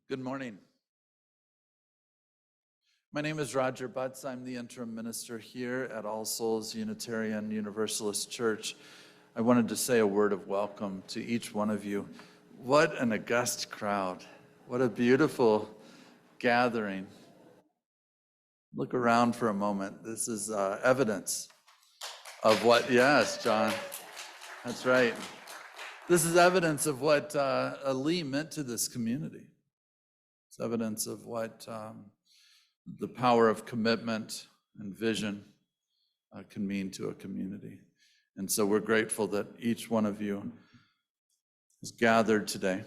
Good morning. My name is Roger Butts. I'm the interim minister here at All Souls Unitarian Universalist Church. I wanted to say a word of welcome to each one of you. What an august crowd. What a beautiful gathering. Look around for a moment. This is evidence of what, yes, John, that's right. This is evidence of what Lee meant to this community. It's evidence of what the power of commitment and vision can mean to a community. And so we're grateful that each one of you is gathered today. I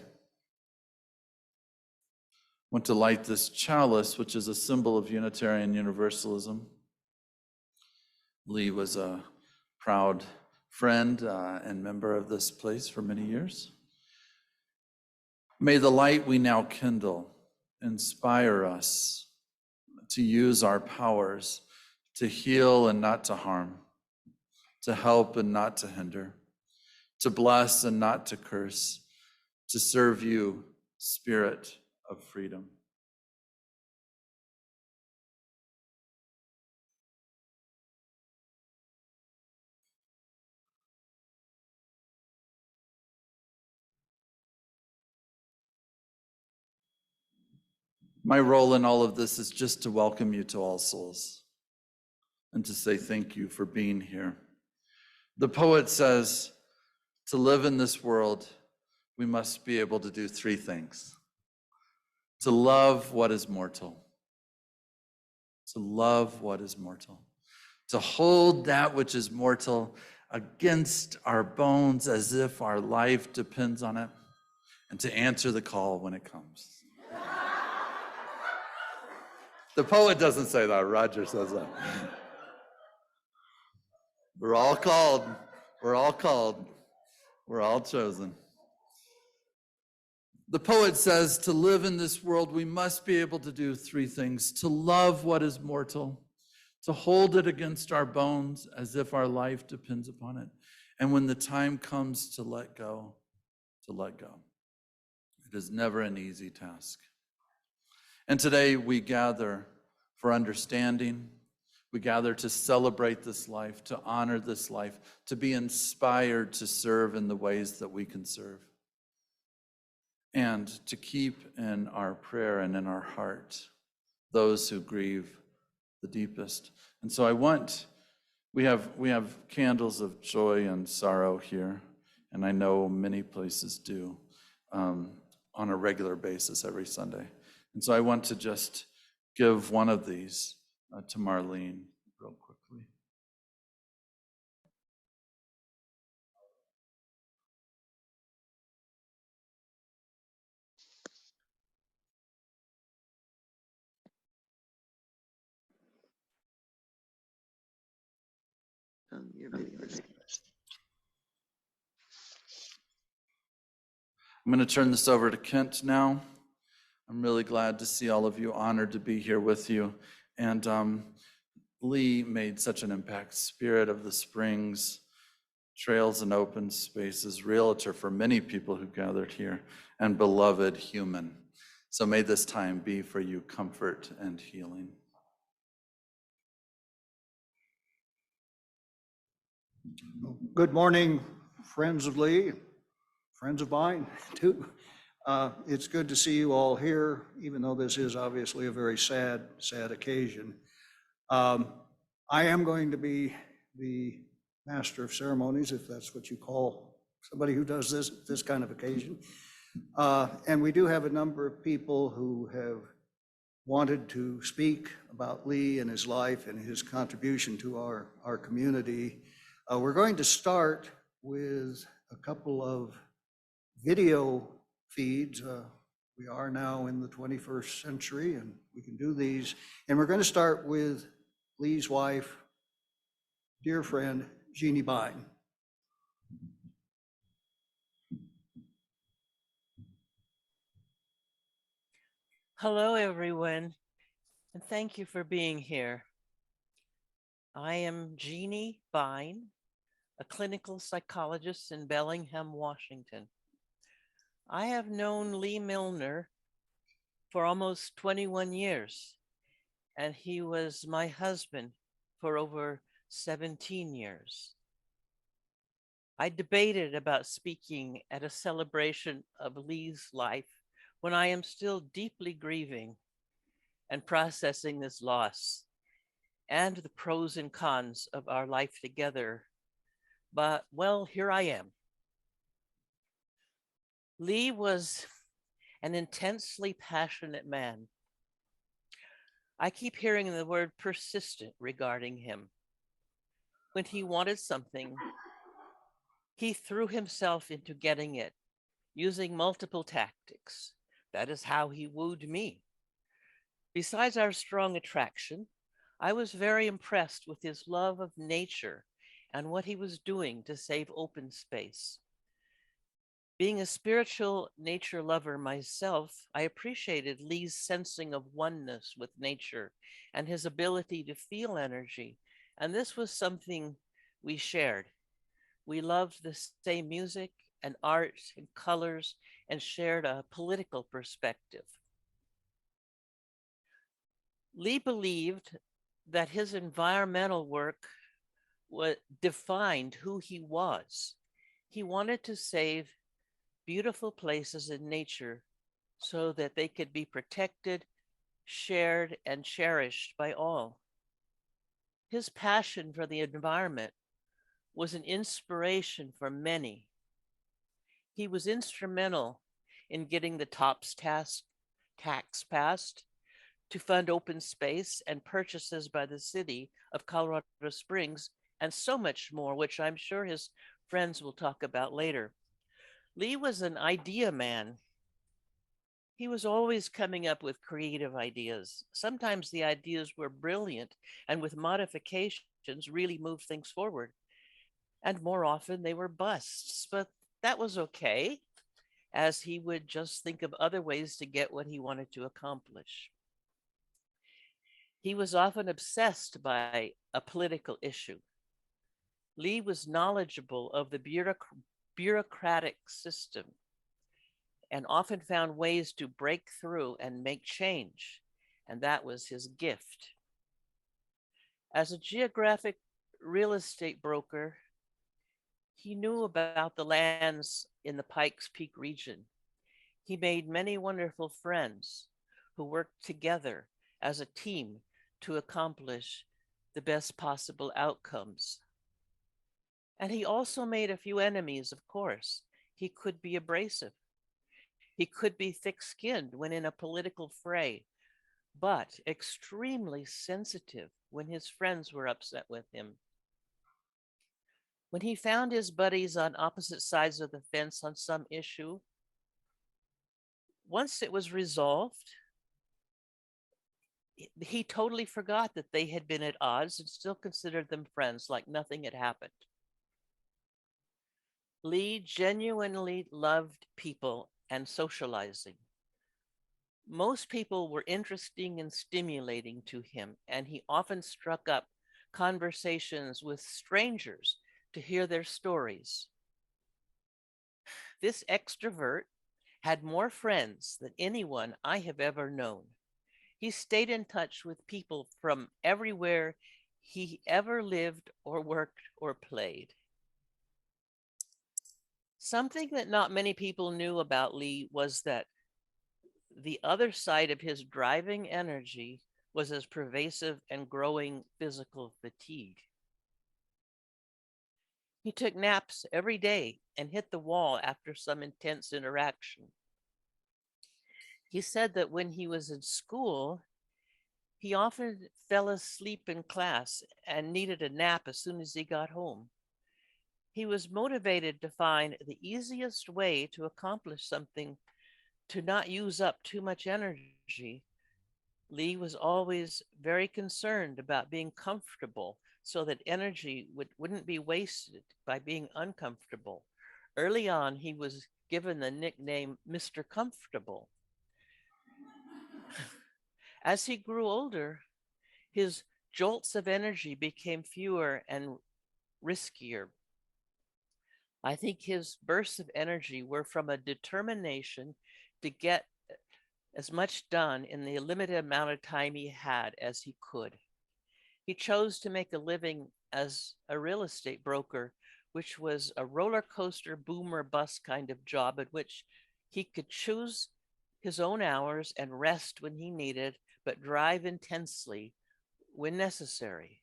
want to light this chalice, which is a symbol of Unitarian Universalism. Lee was a proud friend and member of this place for many years. May the light we now kindle inspire us to use our powers to heal and not to harm, to help and not to hinder, to bless and not to curse, to serve you, Spirit of freedom. My role in all of this is just to welcome you to All Souls and to say thank you for being here. The poet says, to live in this world, we must be able to do three things. To love what is mortal. To love what is mortal. To hold that which is mortal against our bones as if our life depends on it, and to answer the call when it comes. The poet doesn't say that, Roger says that. We're all called, we're all called, we're all chosen. The poet says, to live in this world, we must be able to do three things. To love what is mortal, to hold it against our bones as if our life depends upon it. And when the time comes to let go, to let go. It is never an easy task. And today we gather for understanding. We gather to celebrate this life, to honor this life, to be inspired to serve in the ways that we can serve, and to keep in our prayer and in our heart those who grieve the deepest. And so we have candles of joy and sorrow here, and I know many places do on a regular basis every Sunday. And so I want to just give one of these to Marlene real quickly. I'm going to turn this over to Kent now. I'm really glad to see all of you, honored to be here with you. And Lee made such an impact, Spirit of the Springs, Trails and Open Spaces, realtor for many people who gathered here, and beloved human. So may this time be for you comfort and healing. Good morning, friends of Lee, friends of mine too. It's good to see you all here, even though this is obviously a very sad occasion. I am going to be the master of ceremonies, if that's what you call somebody who does this kind of occasion. And we do have a number of people who have wanted to speak about Lee and his life and his contribution to our community. We're going to start with a couple of video feeds. We are now in the 21st century and we can do these. And we're going to start with Lee's wife, dear friend, Jeannie Bine. Hello, everyone, and thank you for being here. I am Jeannie Bine, a clinical psychologist in Bellingham, Washington. I have known Lee Milner for almost 21 years, and he was my husband for over 17 years. I debated about speaking at a celebration of Lee's life when I am still deeply grieving and processing this loss and the pros and cons of our life together. But, well, here I am. Lee was an intensely passionate man. I keep hearing the word persistent regarding him. When he wanted something, he threw himself into getting it using multiple tactics. That is how he wooed me. Besides our strong attraction, I was very impressed with his love of nature and what he was doing to save open space. Being a spiritual nature lover myself, I appreciated Lee's sensing of oneness with nature and his ability to feel energy. And this was something we shared. We loved the same music and art and colors and shared a political perspective. Lee believed that his environmental work defined who he was. He wanted to save beautiful places in nature so that they could be protected, shared, and cherished by all. His passion for the environment was an inspiration for many. He was instrumental in getting the tax passed to fund open space and purchases by the city of Colorado Springs, and so much more, which I'm sure his friends will talk about later. Lee was an idea man. He was always coming up with creative ideas. Sometimes the ideas were brilliant and with modifications really moved things forward. And more often they were busts, but that was okay, as he would just think of other ways to get what he wanted to accomplish. He was often obsessed by a political issue. Lee was knowledgeable of the bureaucratic system and often found ways to break through and make change, and that was his gift. As a geographic real estate broker, he knew about the lands in the Pikes Peak region. He made many wonderful friends who worked together as a team to accomplish the best possible outcomes. And he also made a few enemies, of course. He could be abrasive. He could be thick skinned when in a political fray, but extremely sensitive when his friends were upset with him. When he found his buddies on opposite sides of the fence on some issue, once it was resolved, he totally forgot that they had been at odds and still considered them friends like nothing had happened. Lee genuinely loved people and socializing. Most people were interesting and stimulating to him, and he often struck up conversations with strangers to hear their stories. This extrovert had more friends than anyone I have ever known. He stayed in touch with people from everywhere he ever lived or worked or played. Something that not many people knew about Lee was that the other side of his driving energy was his pervasive and growing physical fatigue. He took naps every day and hit the wall after some intense interaction. He said that when he was in school, he often fell asleep in class and needed a nap as soon as he got home. He was motivated to find the easiest way to accomplish something to not use up too much energy. Lee was always very concerned about being comfortable so that energy wouldn't be wasted by being uncomfortable. Early on, he was given the nickname Mr. Comfortable. As he grew older, his jolts of energy became fewer and riskier. I think his bursts of energy were from a determination to get as much done in the limited amount of time he had as he could. He chose to make a living as a real estate broker, which was a roller coaster boom or bust kind of job at which he could choose his own hours and rest when he needed, but drive intensely when necessary.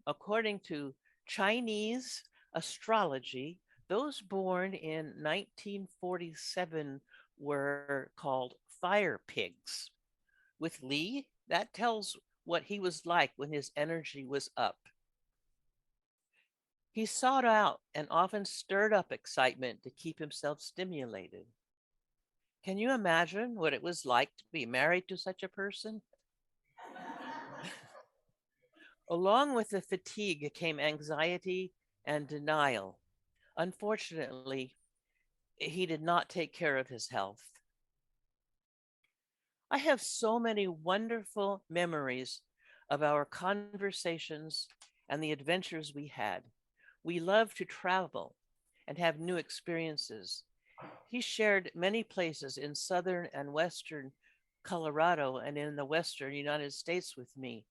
According to Chinese astrology, those born in 1947 were called fire pigs. With Lee, that tells what he was like when his energy was up. He sought out and often stirred up excitement to keep himself stimulated. Can you imagine what it was like to be married to such a person? Along with the fatigue came anxiety and denial. Unfortunately, he did not take care of his health. I have so many wonderful memories of our conversations and the adventures we had. We loved to travel and have new experiences. He shared many places in southern and western Colorado and in the western United States with me.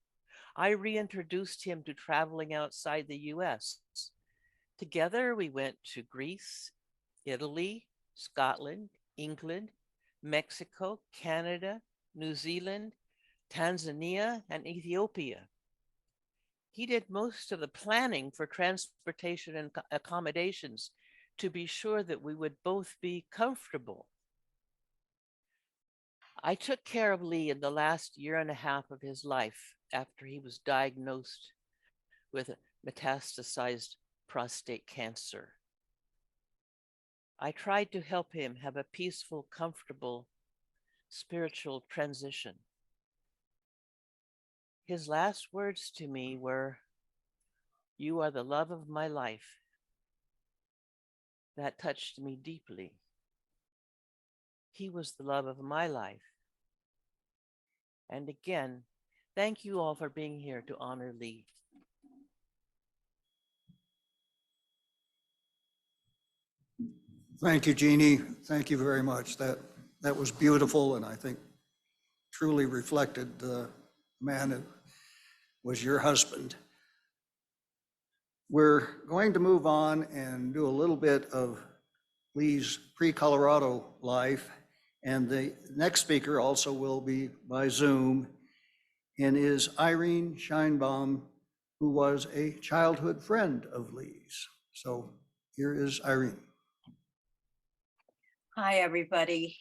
I reintroduced him to traveling outside the US. Together, we went to Greece, Italy, Scotland, England, Mexico, Canada, New Zealand, Tanzania, and Ethiopia. He did most of the planning for transportation and accommodations to be sure that we would both be comfortable. I took care of Lee in the last year and a half of his life after he was diagnosed with metastasized prostate cancer. I tried to help him have a peaceful, comfortable spiritual transition. His last words to me were, "You are the love of my life." That touched me deeply. He was the love of my life. And again, thank you all for being here to honor Lee. Thank you, Jeannie. Thank you very much. That was beautiful, and I think truly reflected the man who was your husband. We're going to move on and do a little bit of Lee's pre-Colorado life, and the next speaker also will be by Zoom, and is Irene Scheinbaum, who was a childhood friend of Lee's. So here is Irene. Hi, everybody.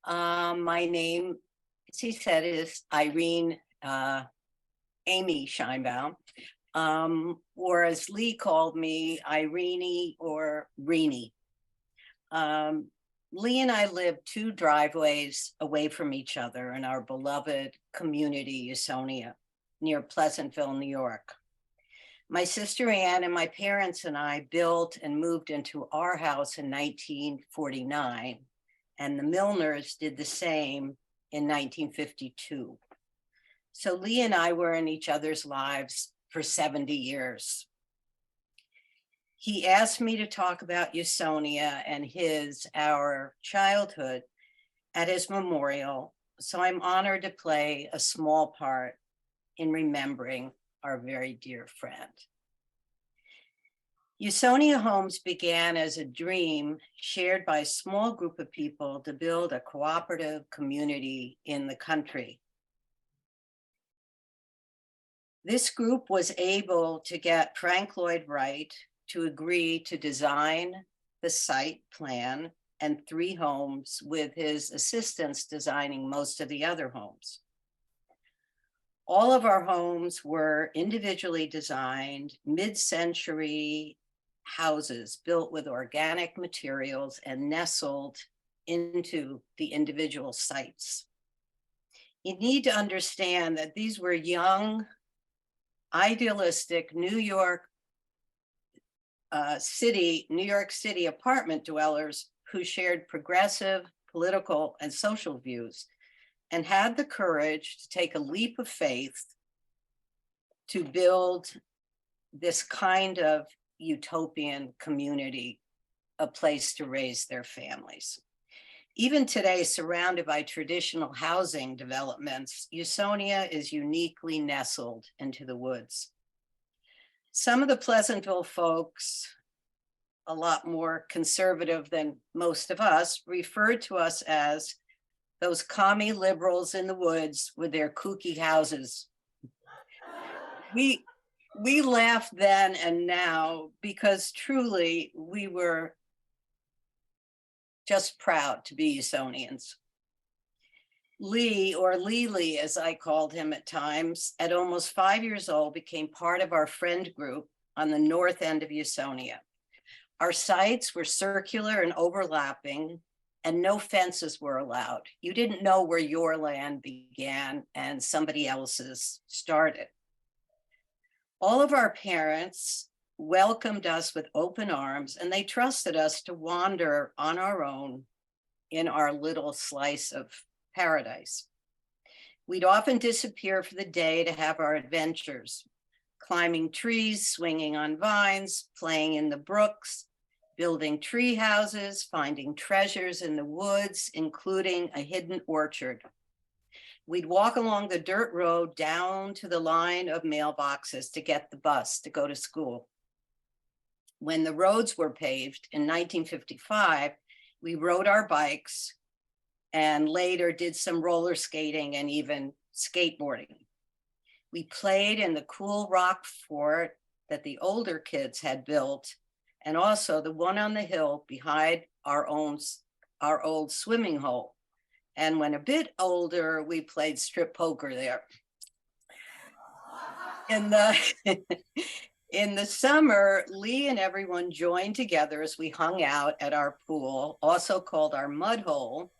My name, as he said, is Irene Amy Scheinbaum, or as Lee called me, Irene or Reenie. Lee and I live 2 driveways away from each other in our beloved community, Usonia, near Pleasantville, New York. My sister Ann and my parents and I built and moved into our house in 1949, and the Milners did the same in 1952. So Lee and I were in each other's lives for 70 years. He asked me to talk about Usonia and our childhood at his memorial, so I'm honored to play a small part in remembering our very dear friend. Usonia Homes began as a dream shared by a small group of people to build a cooperative community in the country. This group was able to get Frank Lloyd Wright to agree to design the site plan and 3 homes, with his assistants designing most of the other homes. All of our homes were individually designed, mid-century houses built with organic materials and nestled into the individual sites. You need to understand that these were young, idealistic New York City apartment dwellers who shared progressive political and social views and had the courage to take a leap of faith to build this kind of utopian community, a place to raise their families. Even today, surrounded by traditional housing developments, Usonia is uniquely nestled into the woods. Some of the Pleasantville folks, a lot more conservative than most of us, referred to us as those commie liberals in the woods with their kooky houses. We laughed then and now because truly we were just proud to be Usonians. Lee, or Lily, as I called him at times, at almost 5 years old, became part of our friend group on the north end of Usonia. Our sites were circular and overlapping, and no fences were allowed. You didn't know where your land began and somebody else's started. All of our parents welcomed us with open arms, and they trusted us to wander on our own in our little slice of paradise. We'd often disappear for the day to have our adventures, climbing trees, swinging on vines, playing in the brooks, building tree houses, finding treasures in the woods, including a hidden orchard. We'd walk along the dirt road down to the line of mailboxes to get the bus to go to school. When the roads were paved in 1955, we rode our bikes and later did some roller skating and even skateboarding. We played in the cool rock fort that the older kids had built, and also the one on the hill behind our old swimming hole. And when a bit older, we played strip poker there. In the summer, Lee and everyone joined together as we hung out at our pool, also called our mud hole,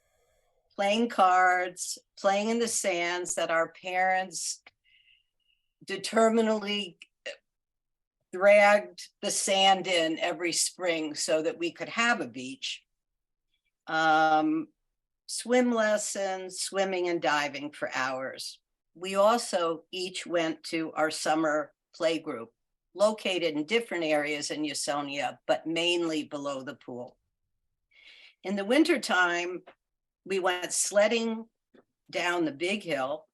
playing cards, playing in the sands that our parents determinedly dragged the sand in every spring so that we could have a beach. Swim lessons, swimming and diving for hours. We also each went to our summer play group, located in different areas in Usonia, but mainly below the pool. In the wintertime, we went sledding down the big hill,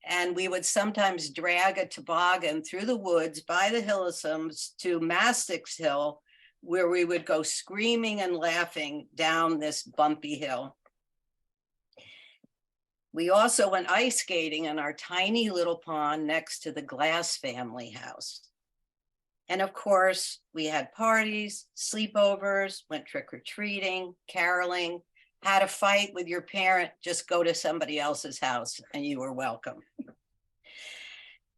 and we would sometimes drag a toboggan through the woods by the Hillisums to Mastic's Hill, where we would go screaming and laughing down this bumpy hill. We also went ice skating in our tiny little pond next to the Glass family house. And of course, we had parties, sleepovers, went trick-or-treating, caroling, had a fight with your parent, just go to somebody else's house and you were welcome.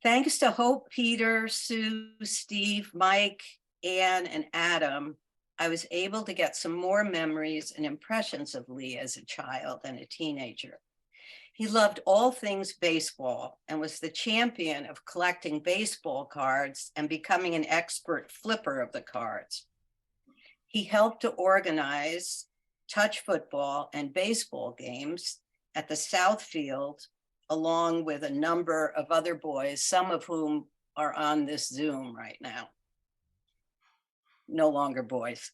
Thanks to Hope, Peter, Sue, Steve, Mike, Ann, and Adam, I was able to get some more memories and impressions of Lee as a child and a teenager. He loved all things baseball and was the champion of collecting baseball cards and becoming an expert flipper of the cards. He helped to organize touch football and baseball games at the South Field, along with a number of other boys, some of whom are on this Zoom right now. No longer boys.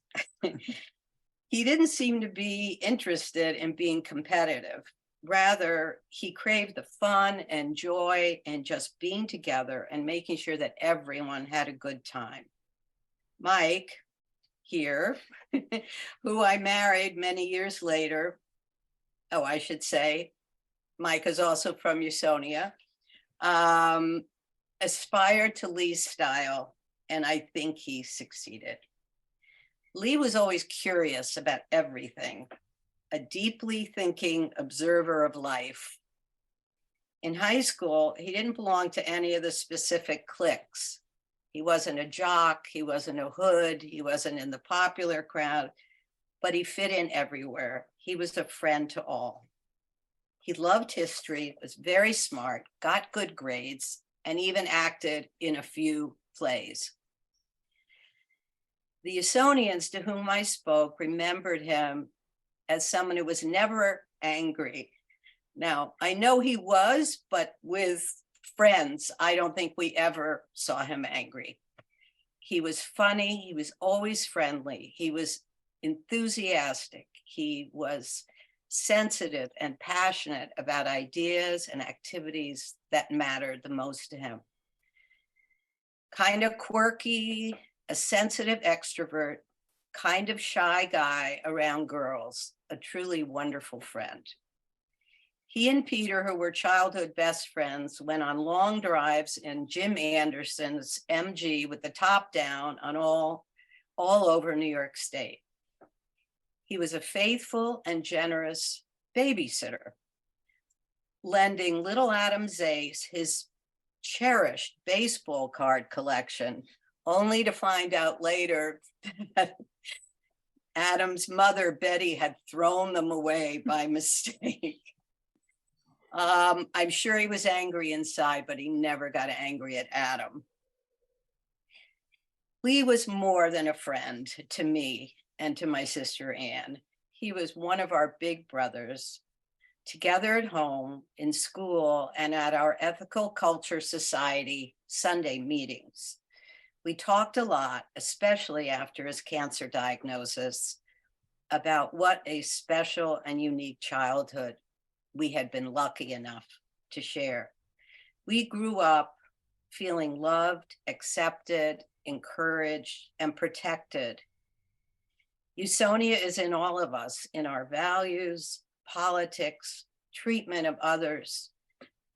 He didn't seem to be interested in being competitive. Rather, he craved the fun and joy and just being together and making sure that everyone had a good time. Mike, here, who I married many years later, I should say, Mike is also from Usonia, aspired to Lee's style, and I think he succeeded. Lee was always curious about everything, a deeply thinking observer of life. In high school, he didn't belong to any of the specific cliques. He wasn't a jock, he wasn't a hood, he wasn't in the popular crowd, but he fit in everywhere. He was a friend to all. He loved history, was very smart, got good grades, and even acted in a few plays. The Usonians to whom I spoke remembered him as someone who was never angry. Now, I know he was, but with friends, I don't think we ever saw him angry. He was funny, he was always friendly, he was enthusiastic, he was sensitive and passionate about ideas and activities that mattered the most to him. Kind of quirky, a sensitive extrovert, kind of shy guy around girls, a truly wonderful friend. He and Peter, who were childhood best friends, went on long drives in Jim Anderson's MG with the top down on all over New York State. He was a faithful and generous babysitter, lending little Adam Zace his cherished baseball card collection, only to find out later that Adam's mother, Betty, had thrown them away by mistake. I'm sure he was angry inside, but he never got angry at Adam. Lee was more than a friend to me and to my sister Anne. He was one of our big brothers, together at home, in school, and at our Ethical Culture Society Sunday meetings. We talked a lot, especially after his cancer diagnosis, about what a special and unique childhood we had been lucky enough to share. We grew up feeling loved, accepted, encouraged, and protected. Usonia is in all of us, in our values, politics, treatment of others,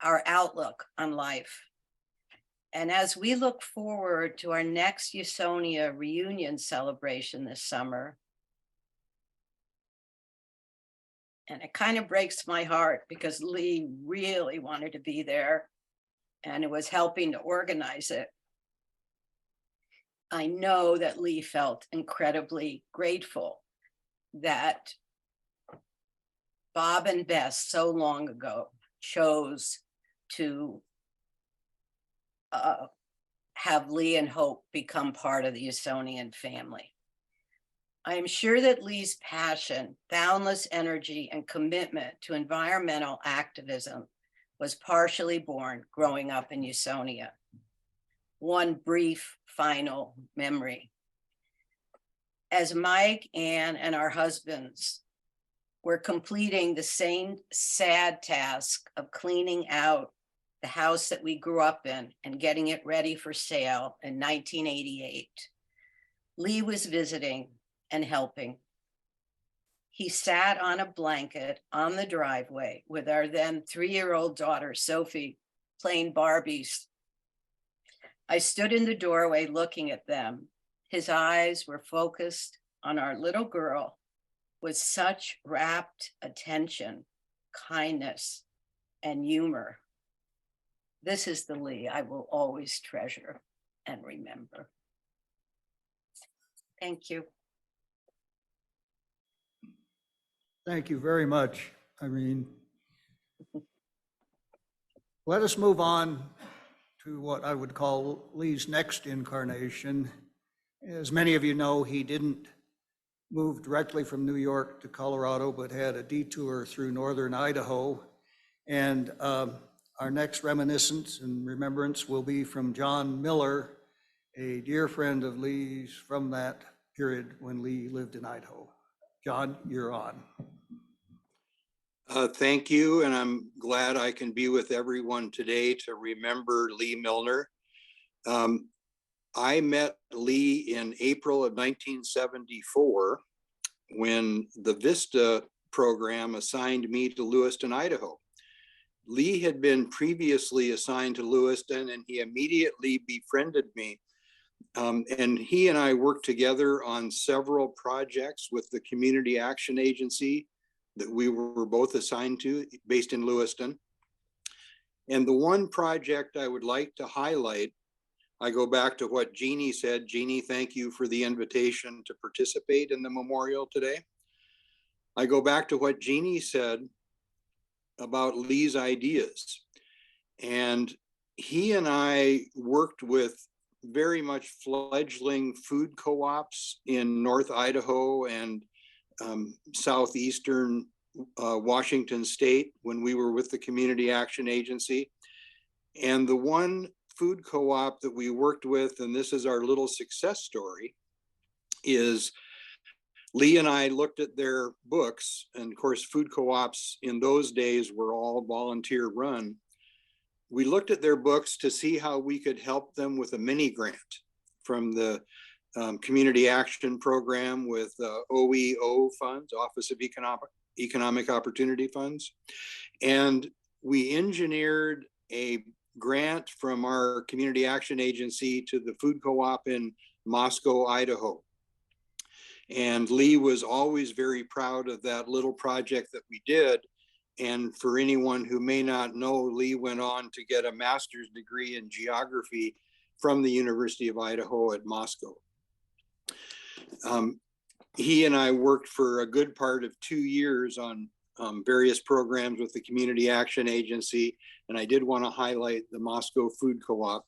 our outlook on life. And as we look forward to our next Usonia reunion celebration this summer, and it kind of breaks my heart because Lee really wanted to be there and it was helping to organize it. I know that Lee felt incredibly grateful that Bob and Bess so long ago chose to have Lee and Hope become part of the Usonian family. I am sure that Lee's passion, boundless energy, and commitment to environmental activism was partially born growing up in Usonia. One brief final memory. As Mike, Ann, and our husbands were completing the same sad task of cleaning out the house that we grew up in and getting it ready for sale in 1988, Lee was visiting and helping. He sat on a blanket on the driveway with our then 3-year-old daughter, Sophie, playing Barbies. I stood in the doorway looking at them. His eyes were focused on our little girl with such rapt attention, kindness, and humor. This is the Lee I will always treasure and remember. Thank you. Thank you very much, Irene. Let us move on to what I would call Lee's next incarnation. As many of you know, he didn't move directly from New York to Colorado, but had a detour through northern Idaho. And our next reminiscence and remembrance will be from John Milner, a dear friend of Lee's from that period when Lee lived in Idaho. John, you're on. Thank you, and I'm glad I can be with everyone today to remember Lee Milner. I met Lee in April of 1974 when the VISTA program assigned me to Lewiston, Idaho. Lee had been previously assigned to Lewiston and he immediately befriended me. And he and I worked together on several projects with the Community Action Agency that we were both assigned to, based in Lewiston. And the one project I would like to highlight, I go back to what Jeannie said. Jeannie, thank you for the invitation to participate in the memorial today. I go back to what Jeannie said about Lee's ideas. And he and I worked with very much fledgling food co-ops in North Idaho and southeastern Washington State when we were with the Community Action Agency. And the one food co-op that we worked with, and this is our little success story, is Lee and I looked at their books, and of course, food co-ops in those days were all volunteer run. We looked at their books to see how we could help them with a mini grant from the Community Action Program with OEO funds, Office of Economic Opportunity Funds. And we engineered a grant from our Community Action Agency to the food co-op in Moscow, Idaho. And Lee was always very proud of that little project that we did. And for anyone who may not know, Lee went on to get a master's degree in geography from the University of Idaho at Moscow. He and I worked for a good part of 2 years on various programs with the Community Action Agency, and I did want to highlight the Moscow Food Co-op.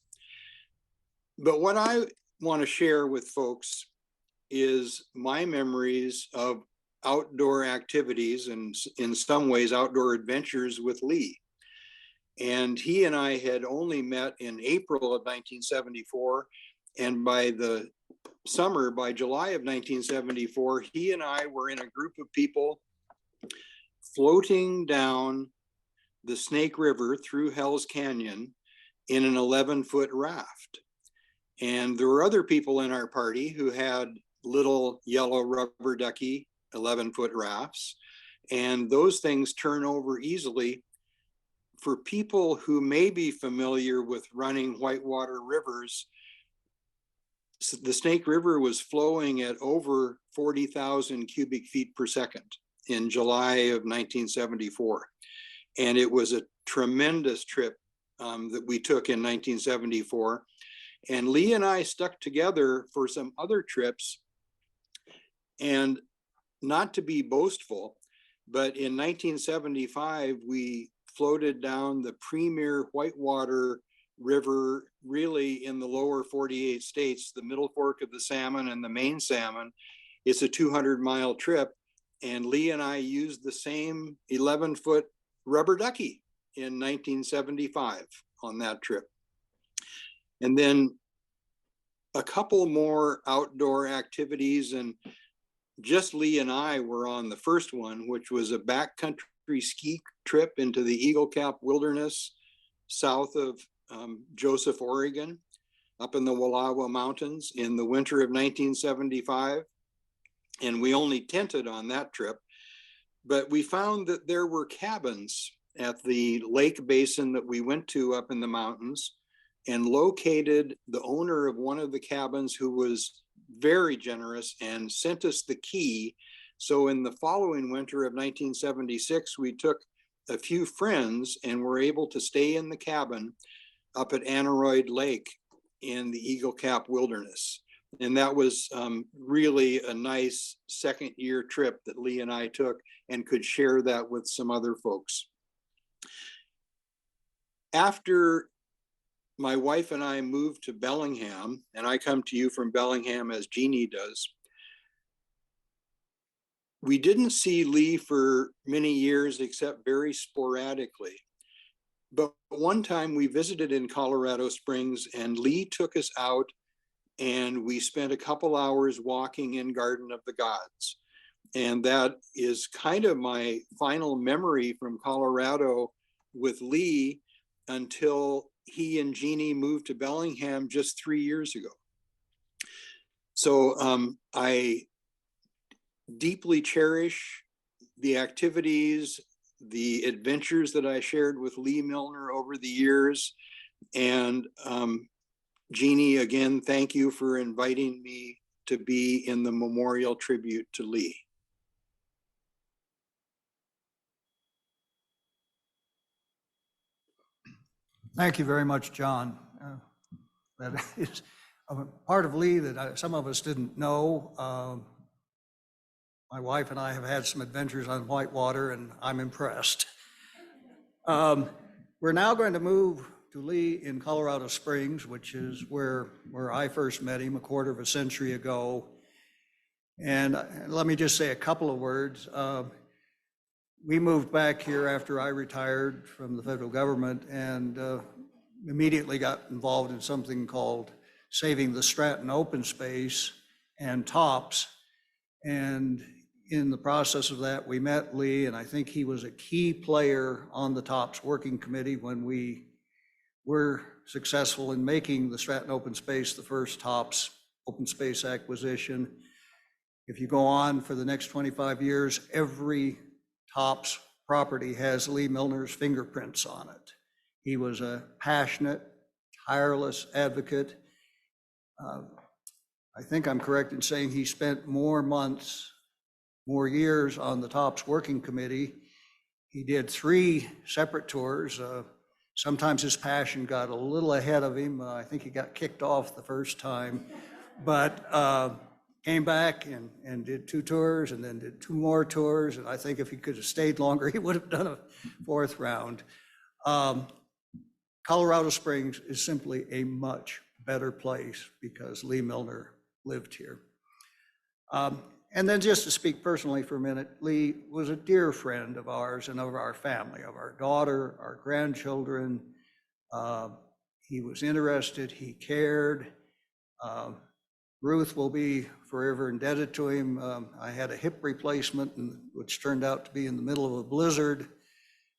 But what I want to share with folks is my memories of outdoor activities and in some ways outdoor adventures with Lee. And he and I had only met in April of 1974, and by the summer, by July of 1974, he and I were in a group of people floating down the Snake River through Hell's Canyon in an 11-foot raft. And there were other people in our party who had little yellow rubber ducky 11-foot rafts, and those things turn over easily. For people who may be familiar with running whitewater rivers, the Snake River was flowing at over 40,000 cubic feet per second in July of 1974. And it was a tremendous trip that we took in 1974. And Lee and I stuck together for some other trips. And not to be boastful, but in 1975, we floated down the premier whitewater river, really in the lower 48 states, the Middle Fork of the Salmon and the main Salmon. It's a 200-mile trip. And Lee and I used the same 11-foot rubber ducky in 1975 on that trip. And then a couple more outdoor activities, and just Lee and I were on the first one, which was a backcountry ski trip into the Eagle Cap Wilderness south of Joseph, Oregon, up in the Wallowa Mountains in the winter of 1975. And we only tented on that trip, but we found that there were cabins at the lake basin that we went to up in the mountains, and located the owner of one of the cabins, who was very generous and sent us the key. So in the following winter of 1976, we took a few friends and were able to stay in the cabin up at Aneroid Lake in the Eagle Cap Wilderness. And that was really a nice second year trip that Lee and I took, and could share that with some other folks. After my wife and I moved to Bellingham, and I come to you from Bellingham as Jeannie does, we didn't see Lee for many years except very sporadically. But one time we visited in Colorado Springs, and Lee took us out, and we spent a couple hours walking in Garden of the Gods. And that is kind of my final memory from Colorado with Lee, until he and Jeannie moved to Bellingham just 3 years ago. So I deeply cherish the activities, the adventures that I shared with Lee Milner over the years. And Jeannie, again, thank you for inviting me to be in the memorial tribute to Lee. Thank you very much, John. That is a part of Lee that some of us didn't know. My wife and I have had some adventures on whitewater, and I'm impressed. We're now going to move to Lee in Colorado Springs, which is where I first met him a quarter of a century ago. And let me just say a couple of words. We moved back here after I retired from the federal government, and immediately got involved in something called Saving the Stratton Open Space and TOPS. And in the process of that, we met Lee, and I think he was a key player on the TOPS working committee when we were successful in making the Stratton Open Space the first TOPS open space acquisition. If you go on for the next 25 years, every TOPS property has Lee Milner's fingerprints on it. He was a passionate, tireless advocate. I think I'm correct in saying he spent more months, more years on the TOPS working committee. He did 3 separate tours. Sometimes his passion got a little ahead of him. I think he got kicked off the first time, but came back and did 2 tours and then did 2 more tours. And I think if he could have stayed longer, he would have done a 4th round. Colorado Springs is simply a much better place because Lee Milner lived here. And then just to speak personally for a minute, Lee was a dear friend of ours and of our family, of our daughter, our grandchildren. He was interested, he cared. Ruth will be forever indebted to him. I had a hip replacement, which turned out to be in the middle of a blizzard.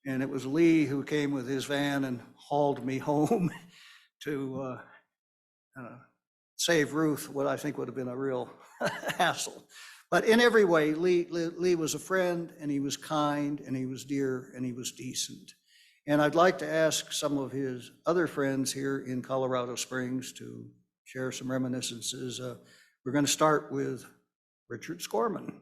And it was Lee who came with his van and hauled me home to save Ruth what I think would have been a real hassle. But in every way, Lee was a friend, and he was kind, and he was dear, and he was decent. And I'd like to ask some of his other friends here in Colorado Springs to share some reminiscences. We're going to start with Richard Scorman.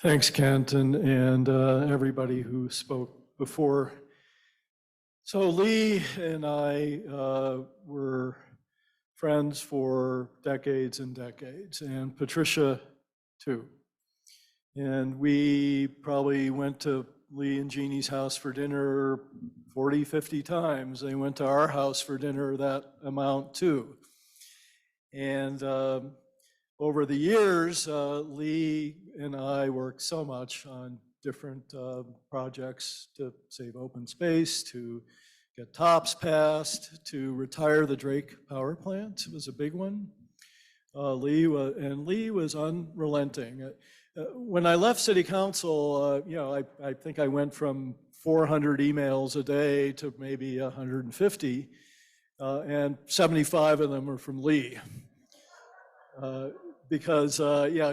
Thanks, Kent, and everybody who spoke before. So Lee and I were friends for decades and decades, and Patricia too. And we probably went to Lee and Jeannie's house for dinner 40, 50 times. They went to our house for dinner that amount too. And over the years, Lee and I worked so much on different projects to save open space, to get TOPS passed, to retire the Drake power plant. It was a big one. Lee was unrelenting. When I left City Council, I think I went from 400 emails a day to maybe 150, and 75 of them were from Lee. Because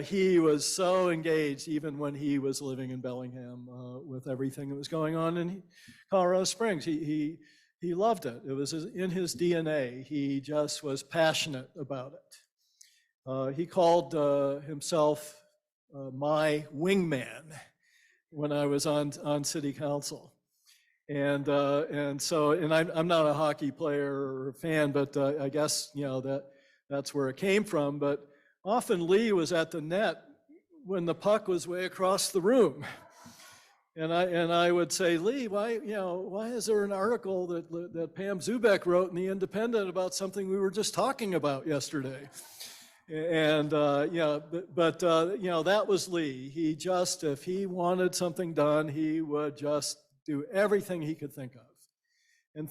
he was so engaged even when he was living in Bellingham with everything that was going on in Colorado Springs. He loved it. It was in his DNA. He just was passionate about it. He called himself my wingman when I was on City Council. And I'm not a hockey player or a fan, but I guess that's where it came from. But often Lee was at the net when the puck was way across the room. And I would say, Lee, why is there an article that Pam Zubek wrote in The Independent about something we were just talking about yesterday? And that was Lee. He just, if he wanted something done, he would just do everything he could think of.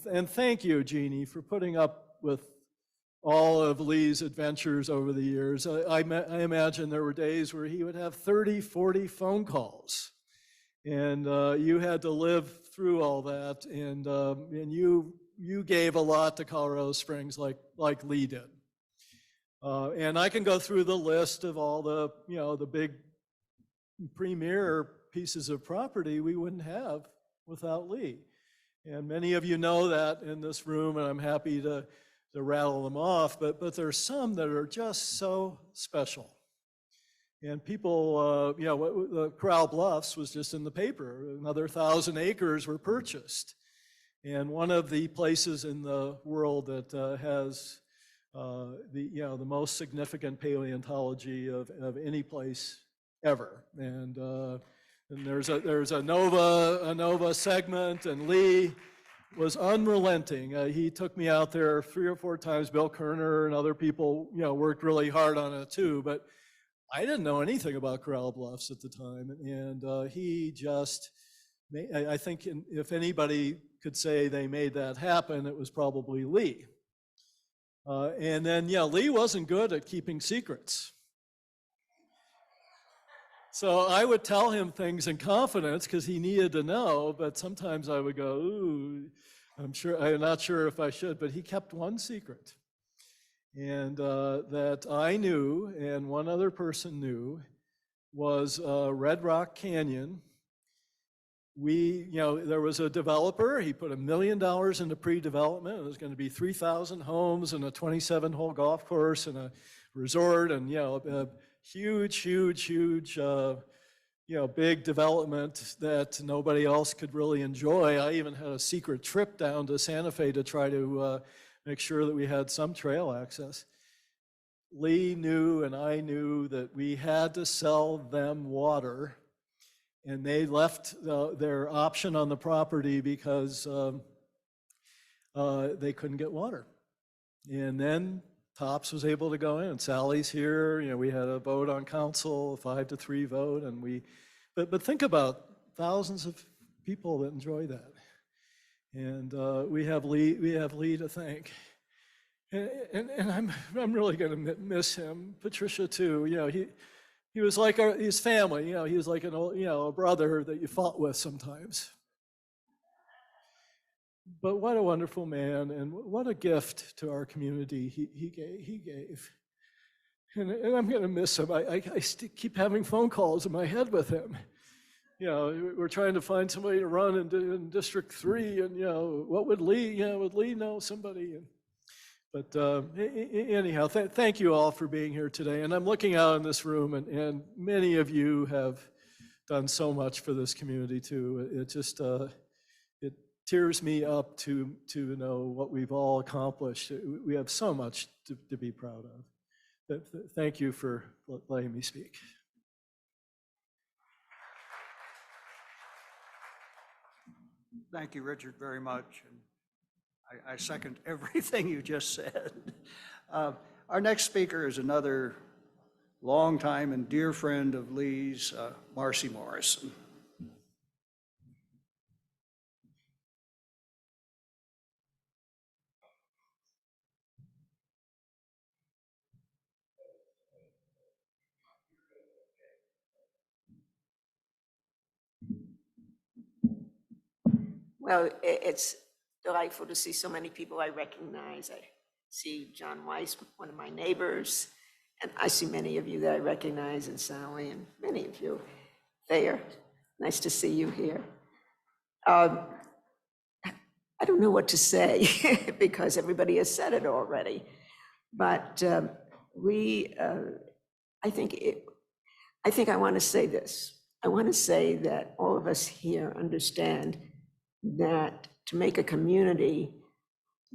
And thank you, Jeannie, for putting up with all of Lee's adventures over the years. I imagine there were days where he would have 30, 40 phone calls. And you had to live through all that. And you gave a lot to Colorado Springs like Lee did. And I can go through the list of all the big premier pieces of property we wouldn't have without Lee. And many of you know that in this room, and I'm happy to rattle them off, but there's some that are just so special. And people, the Corral Bluffs was just in the paper. Another 1,000 acres were purchased. And one of the places in the world that has the most significant paleontology of any place ever. And there's a Nova segment, and Lee was unrelenting. He took me out there 3 or 4 times. Bill Kerner and other people, worked really hard on it too. But I didn't know anything about Corral Bluffs at the time, and he just, I think if anybody could say they made that happen, it was probably Lee. And then, yeah, Lee wasn't good at keeping secrets. So I would tell him things in confidence because he needed to know, but sometimes I would go, ooh, I'm not sure if I should, but he kept one secret. And that I knew, and one other person knew, was Red Rock Canyon. There was a developer, he put $1 million into pre-development. It was going to be 3,000 homes and a 27-hole golf course and a resort and, a huge, big development that nobody else could really enjoy. I even had a secret trip down to Santa Fe to try to make sure that we had some trail access. Lee knew and I knew that we had to sell them water, and they left their option on the property because they couldn't get water. And then Tops was able to go in, and Sally's here. We had a vote on council, a 5-3 vote, and but think about thousands of people that enjoy that. And we have Lee to thank. And I'm really going to miss him. Patricia too. He was like his family. He was like an old, a brother that you fought with sometimes. But what a wonderful man, and what a gift to our community he gave. And I'm going to miss him. I keep having phone calls in my head with him. We're trying to find somebody to run in District 3, and what would Lee? Would Lee know somebody? But anyhow, thank you all for being here today. And I'm looking out in this room, and many of you have done so much for this community too. It just it tears me up to know what we've all accomplished. We have so much to be proud of. Thank you for letting me speak. Thank you, Richard, very much. And I second everything you just said. Our next speaker is another longtime and dear friend of Lee's, Marcy Morrison. Well, it's delightful to see so many people I recognize. I see John Weiss, one of my neighbors, and I see many of you that I recognize, and Sally, and many of you. Thayer, nice to see you here. I don't know what to say because everybody has said it already, but I think I want to say this. I want to say that all of us here understand that to make a community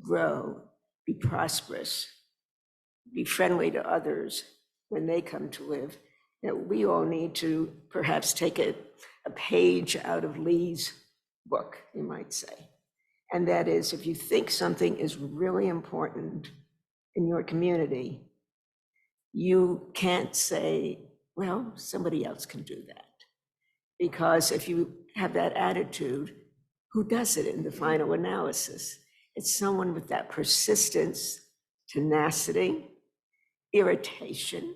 grow, be prosperous, be friendly to others when they come to live, that we all need to perhaps take a page out of Lee's book, you might say. And that is, if you think something is really important in your community, you can't say, well, somebody else can do that. Because if you have that attitude, who does it in the final analysis? It's someone with that persistence, tenacity, irritation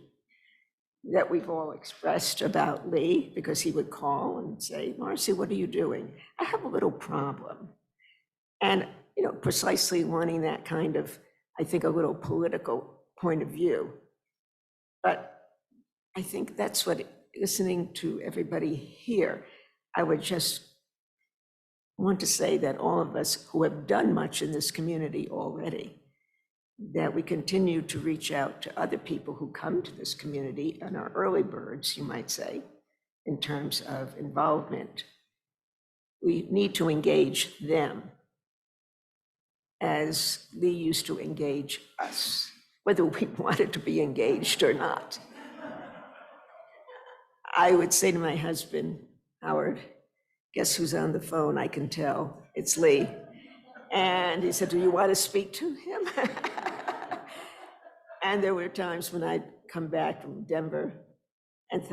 that we've all expressed about Lee, because he would call and say, Marcy, what are you doing? I have a little problem. And, precisely wanting that kind of, I think, a little political point of view. But I think that's what, listening to everybody here, I would just want to say that all of us who have done much in this community already, that we continue to reach out to other people who come to this community, and our early birds, you might say, in terms of involvement. We need to engage them as Lee used to engage us, whether we wanted to be engaged or not. I would say to my husband, Howard, guess who's on the phone? I can tell, it's Lee. And he said, do you want to speak to him? And there were times when I'd come back from Denver and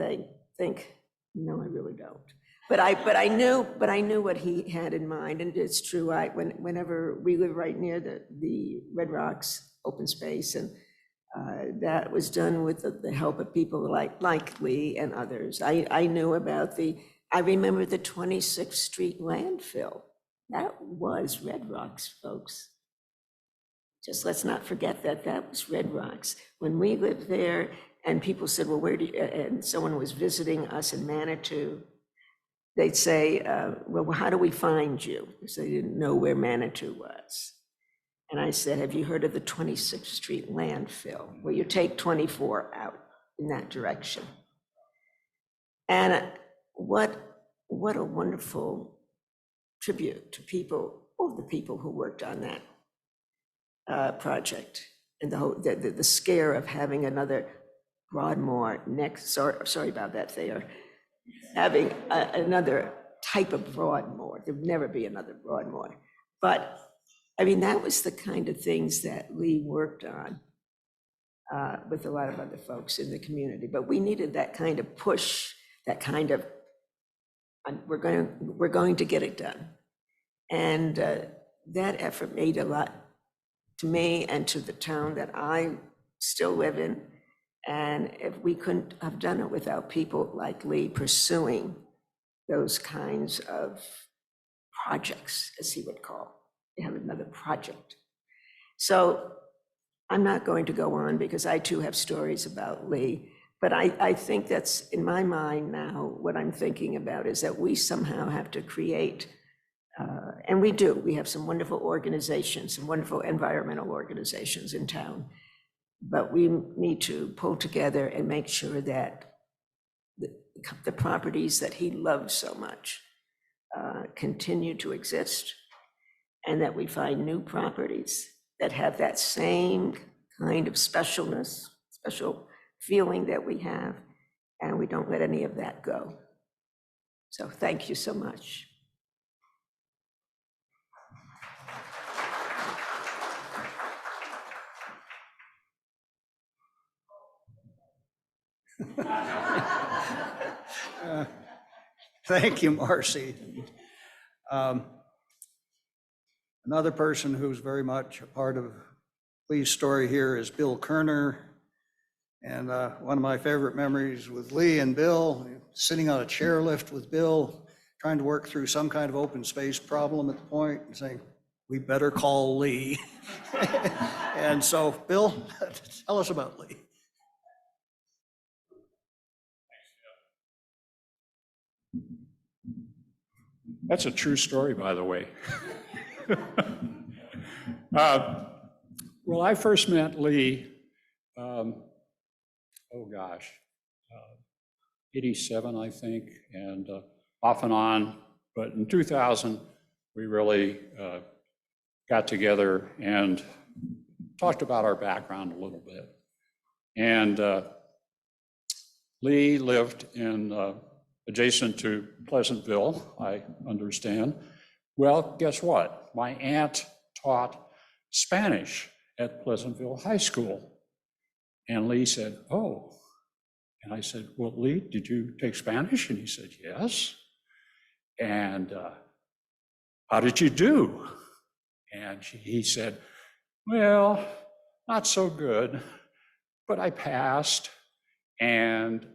think, no, I really don't. But I knew what he had in mind, and it's true. Whenever we live right near the Red Rocks open space, and that was done with the help of people like Lee and others. I knew about I remember the 26th Street landfill. That was Red Rocks, folks. Just let's not forget that was Red Rocks. When we lived there, and people said, well, where do you, and someone was visiting us in Manitou, they'd say, well, how do we find you? Because they didn't know where Manitou was. And I said, have you heard of the 26th Street landfill, where you take 24 out in that direction? And what a wonderful tribute to people, all the people who worked on that project, and the scare of having another Broadmoor next. Sorry about that, Thayer. Having another type of Broadmoor. There would never be another Broadmoor. But I mean, that was the kind of things that Lee worked on with a lot of other folks in the community. But we needed that kind of push, that kind of, we're going to get it done. And that effort made a lot to me and to the town that I still live in. And if we couldn't have done it without people like Lee pursuing those kinds of projects, as he would call. They have another project. So I'm not going to go on because I too have stories about Lee, but I think that's in my mind now, what I'm thinking about is that we somehow have to create, and we do, we have some wonderful organizations, some wonderful environmental organizations in town, but we need to pull together and make sure that the properties that he loves so much continue to exist, and that we find new properties that have that same kind of specialness, special feeling that we have, and we don't let any of that go. So thank you so much. Thank you, Marcy. Another person who's very much a part of Lee's story here is Bill Kerner. And one of my favorite memories with Lee and Bill, sitting on a chairlift with Bill, trying to work through some kind of open space problem at the point, and saying, we better call Lee. And so, Bill, tell us about Lee. That's a true story, by the way. Well, I first met Lee, 87, I think, and off and on. But in 2000, we really got together and talked about our background a little bit. And Lee lived in adjacent to Pleasantville, I understand. Well, guess what? My aunt taught Spanish at Pleasantville High School. And Lee said, oh. And I said, well, Lee, did you take Spanish? And he said, yes. And how did you do? And he said, well, not so good, but I passed. And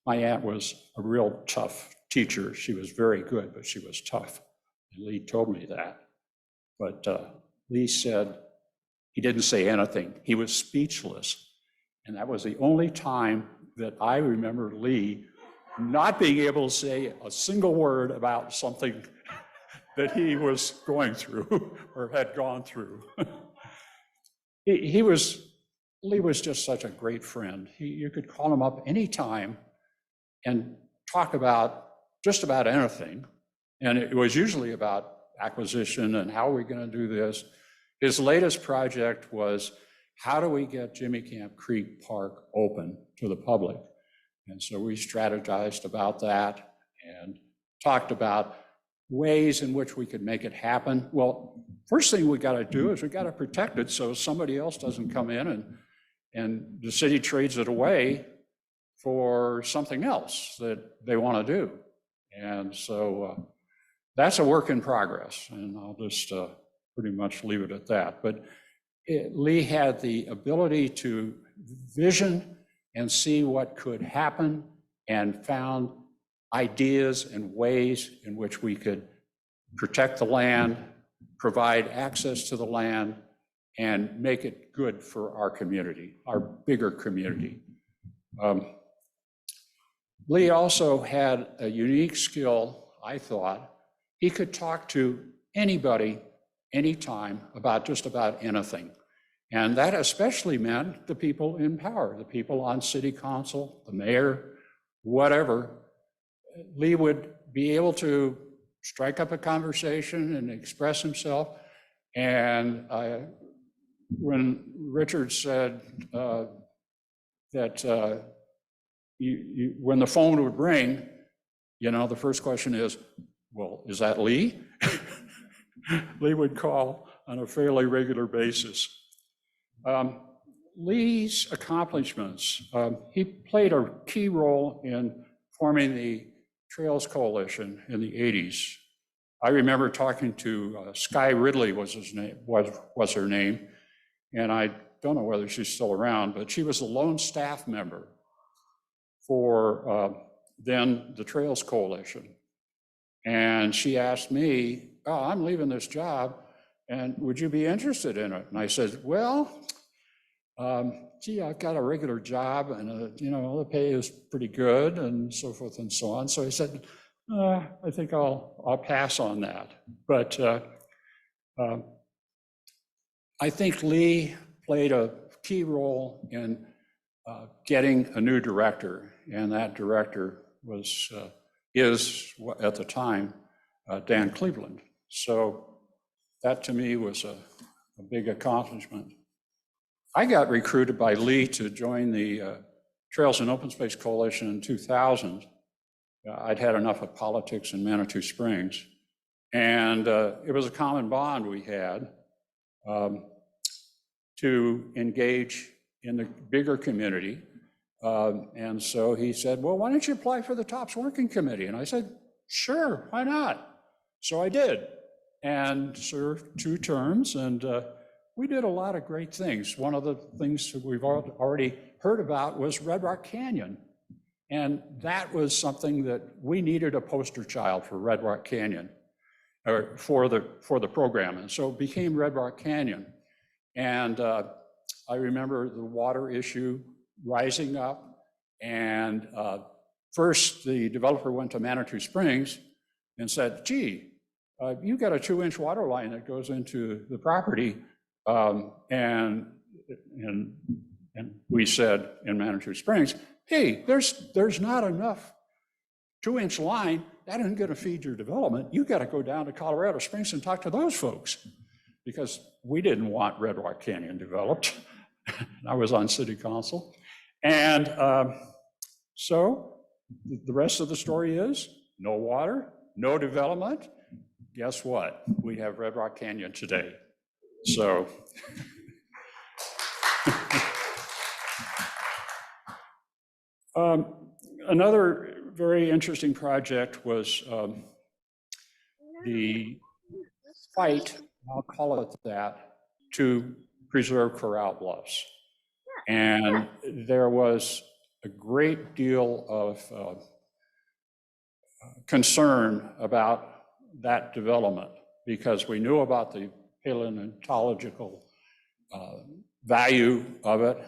my aunt was a real tough teacher. She was very good, but she was tough. And Lee told me that. But Lee said he didn't say anything. He was speechless. And that was the only time that I remember Lee not being able to say a single word about something that he was going through or had gone through. Lee was just such a great friend. You could call him up anytime and talk about just about anything. And it was usually about acquisition and how are we going to do this. His latest project was, how do we get Jimmy Camp Creek Park open to the public? And so we strategized about that and talked about ways in which we could make it happen. Well, first thing we got to do is we got to protect it so somebody else doesn't come in and the city trades it away for something else that they want to do. And so that's a work in progress, and I'll just pretty much leave it at that. But Lee had the ability to vision and see what could happen, and found ideas and ways in which we could protect the land, provide access to the land, and make it good for our community, our bigger community. Lee also had a unique skill, I thought. He could talk to anybody, anytime, about just about anything. And that especially meant the people in power, the people on city council, the mayor, whatever. Lee would be able to strike up a conversation and express himself. And when Richard said that when the phone would ring, you know, the first question is, well, is that Lee? Lee would call on a fairly regular basis. Lee's accomplishments, he played a key role in forming the Trails Coalition in the 80s. I remember talking to Sky Ridley was her name, and I don't know whether she's still around, but she was the lone staff member for then the Trails Coalition. And she asked me, oh, I'm leaving this job, and would you be interested in it? And I said, well, gee, I've got a regular job, and you know, the pay is pretty good, and so forth and so on. So I said, I think I'll pass on that. But I think Lee played a key role in getting a new director, and that director is at the time Dan Cleveland. So that to me was a big accomplishment. I got recruited by Lee to join the Trails and Open Space Coalition in 2000. I'd had enough of politics in Manitou Springs, and it was a common bond we had to engage in the bigger community. And so he said, well, why don't you apply for the TOPS Working Committee? And I said, sure, why not? So I did, and served 2 terms, and we did a lot of great things. One of the things that we've already heard about was Red Rock Canyon. And that was something that we needed a poster child for Red Rock Canyon, or for the program. And so it became Red Rock Canyon. And I remember the water issue rising up. And first the developer went to Manitou Springs and said, gee, you've got a 2-inch water line that goes into the property. And we said in Manitou Springs, hey, there's not enough 2-inch line. That isn't going to feed your development. You got to go down to Colorado Springs and talk to those folks, because we didn't want Red Rock Canyon developed. I was on city council. And so the rest of the story is no water, no development. Guess what? We have Red Rock Canyon today. So another very interesting project was the fight, I'll call it that, to preserve Corral Bluffs. And there was a great deal of concern about that development, because we knew about the paleontological value of it.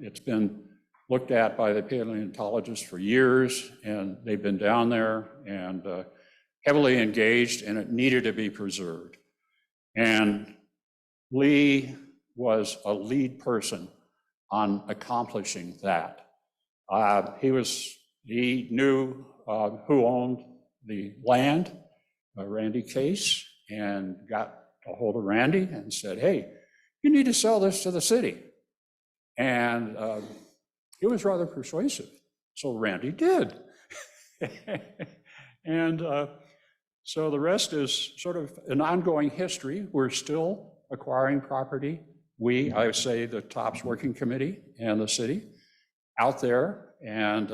It's been looked at by the paleontologists for years, and they've been down there and heavily engaged, and it needed to be preserved. And Lee was a lead person on accomplishing that. He knew who owned the land, Randy Case, and got a hold of Randy and said, hey, you need to sell this to the city. And it was rather persuasive. So Randy did. And so the rest is sort of an ongoing history. We're still acquiring property. I would say the TOPS Working Committee and the city out there, and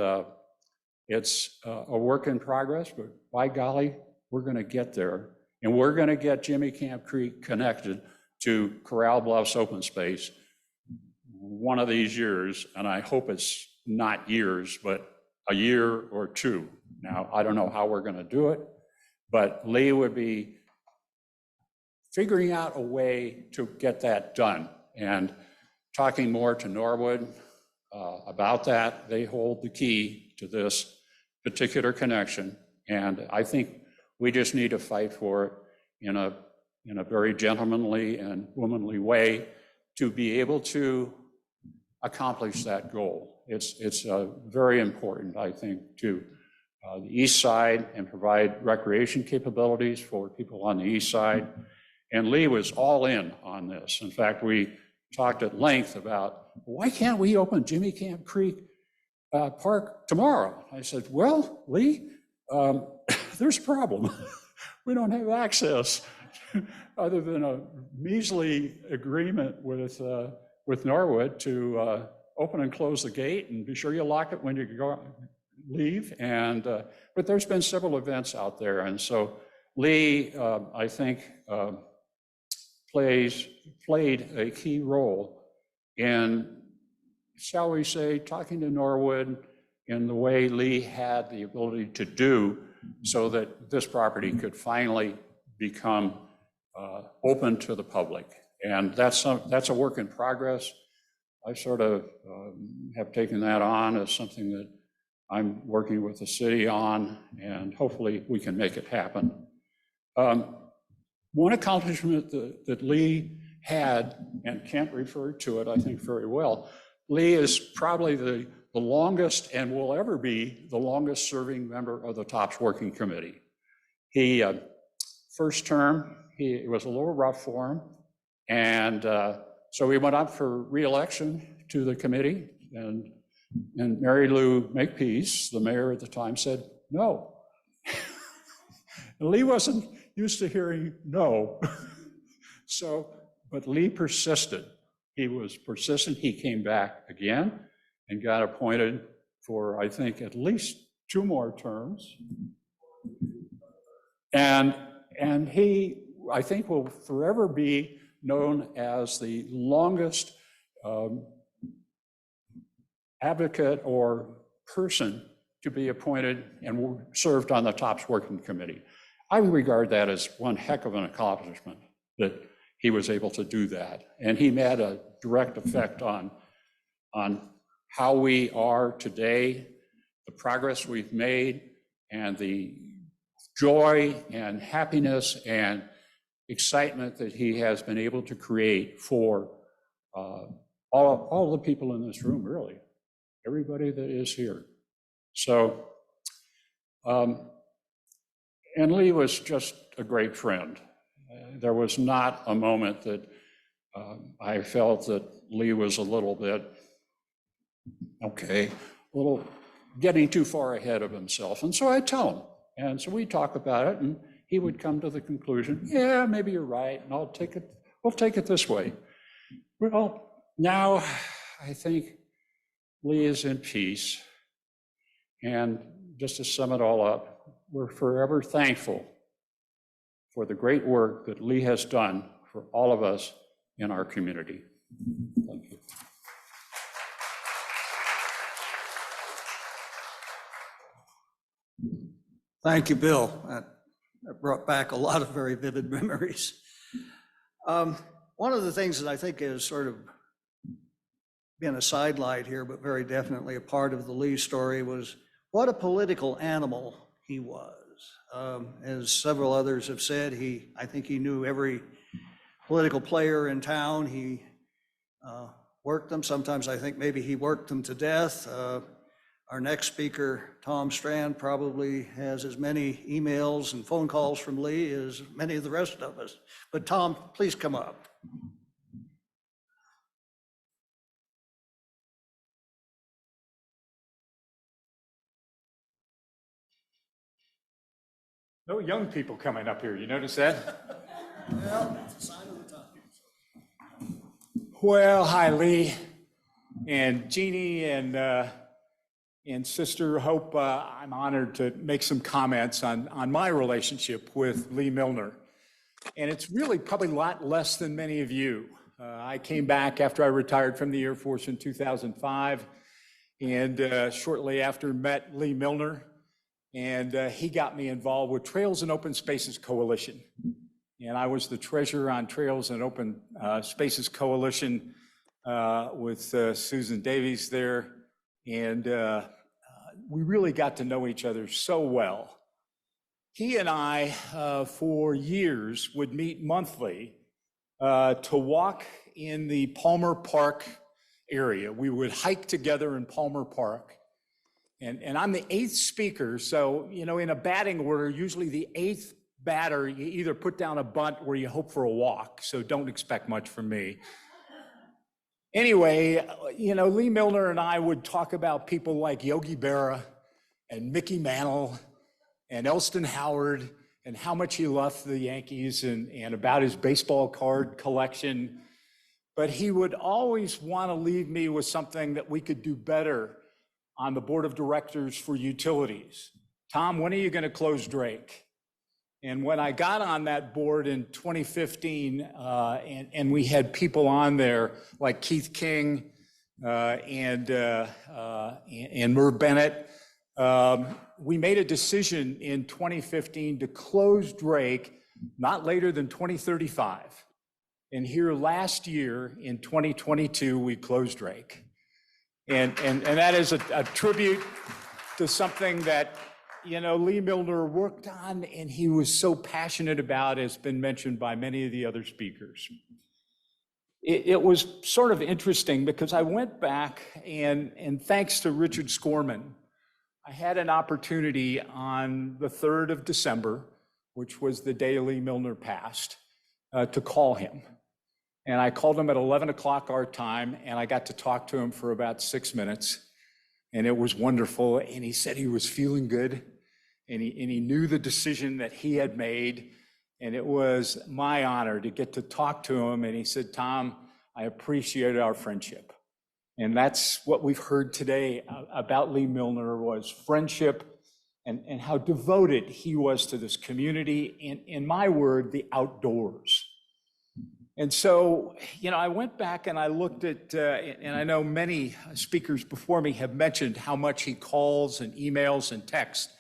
It's a work in progress, but by golly, we're going to get there. And we're going to get Jimmy Camp Creek connected to Corral Bluffs open space one of these years. And I hope it's not years, but a year or two. Now, I don't know how we're going to do it, but Lee would be figuring out a way to get that done and talking more to Norwood about that. They hold the key to this particular connection. And I think we just need to fight for it in a very gentlemanly and womanly way to be able to accomplish that goal. It's very important, I think, to the east side and provide recreation capabilities for people on the east side. And Lee was all in on this. In fact, we talked at length about, why can't we open Jimmy Camp Creek Park tomorrow? I said, well, Lee, there's a problem. We don't have access other than a measly agreement with Norwood to open and close the gate and be sure you lock it when you leave. And but there's been several events out there, and so Lee, I think, played a key role in, shall we say, talking to Norwood in the way Lee had the ability to do so that this property could finally become open to the public. And that's a work in progress. I sort of have taken that on as something that I'm working with the city on, and hopefully we can make it happen. One accomplishment that Lee had, and Kent referred to it, I think, very well, Lee is probably the longest and will ever be the longest serving member of the TOPS Working Committee. He, first term, it was a little rough for him. And so he went up for re-election to the committee, and Mary Lou Makepeace, the mayor at the time, said no. And Lee wasn't used to hearing no. But Lee persisted. He was persistent. He came back again and got appointed for, I think, at least 2 more terms. And he, I think, will forever be known as the longest advocate or person to be appointed and served on the TOPS Working Committee. I regard that as one heck of an accomplishment that he was able to do that. And he had a direct effect on how we are today, the progress we've made, and the joy and happiness and excitement that he has been able to create for all the people in this room, really, everybody that is here. So, and Lee was just a great friend. There was not a moment that I felt that Lee was a little bit, a little getting too far ahead of himself. And so I tell him, and so we talk about it, and he would come to the conclusion, yeah, maybe you're right, and we'll take it this way. Well, now I think Lee is in peace. And just to sum it all up, we're forever thankful for the great work that Lee has done for all of us in our community. Thank you. Thank you, Bill. That brought back a lot of very vivid memories. One of the things that I think has sort of been a sidelight here, but very definitely a part of the Lee story, was what a political animal he was. As several others have said, I think he knew every political player in town. He worked them. Sometimes I think maybe he worked them to death. Our next speaker, Tom Strand, probably has as many emails and phone calls from Lee as many of the rest of us. But Tom, please come up. No young people coming up here, you notice that? Well, it's a sign of the times. Well, hi Lee and Jeannie and And Sister Hope, I'm honored to make some comments on my relationship with Lee Milner. And it's really probably a lot less than many of you. I came back after I retired from the Air Force in 2005, and shortly after met Lee Milner, and he got me involved with Trails and Open Spaces Coalition. And I was the treasurer on Trails and Open Spaces Coalition with Susan Davies there. And we really got to know each other so well. He and I, for years, would meet monthly to walk in the Palmer Park area. We would hike together in Palmer Park. And I'm the 8th speaker, so, you know, in a batting order, usually the 8th batter, you either put down a bunt or you hope for a walk, so don't expect much from me. Anyway, you know, Lee Milner and I would talk about people like Yogi Berra and Mickey Mantle and Elston Howard and how much he loved the Yankees and about his baseball card collection. But he would always want to leave me with something that we could do better on the board of directors for utilities. Tom, when are you going to close Drake? And when I got on that board in 2015, and we had people on there like Keith King and Merv Bennett, we made a decision in 2015 to close Drake not later than 2035. And here last year in 2022, we closed Drake. And that is a tribute to something that, you know, Lee Milner worked on and he was so passionate about, as been mentioned by many of the other speakers. It was sort of interesting because I went back and thanks to Richard Scorman, I had an opportunity on the 3rd of December, which was the day Lee Milner passed, to call him. And I called him at 11 o'clock our time, and I got to talk to him for about 6 minutes. And it was wonderful. And he said he was feeling good. And he knew the decision that he had made. And it was my honor to get to talk to him. And he said, Tom, I appreciate our friendship. And that's what we've heard today about Lee Milner, was friendship and how devoted he was to this community. And in my word, the outdoors. And so, you know, I went back and I looked at, and I know many speakers before me have mentioned how much he calls and emails and texts.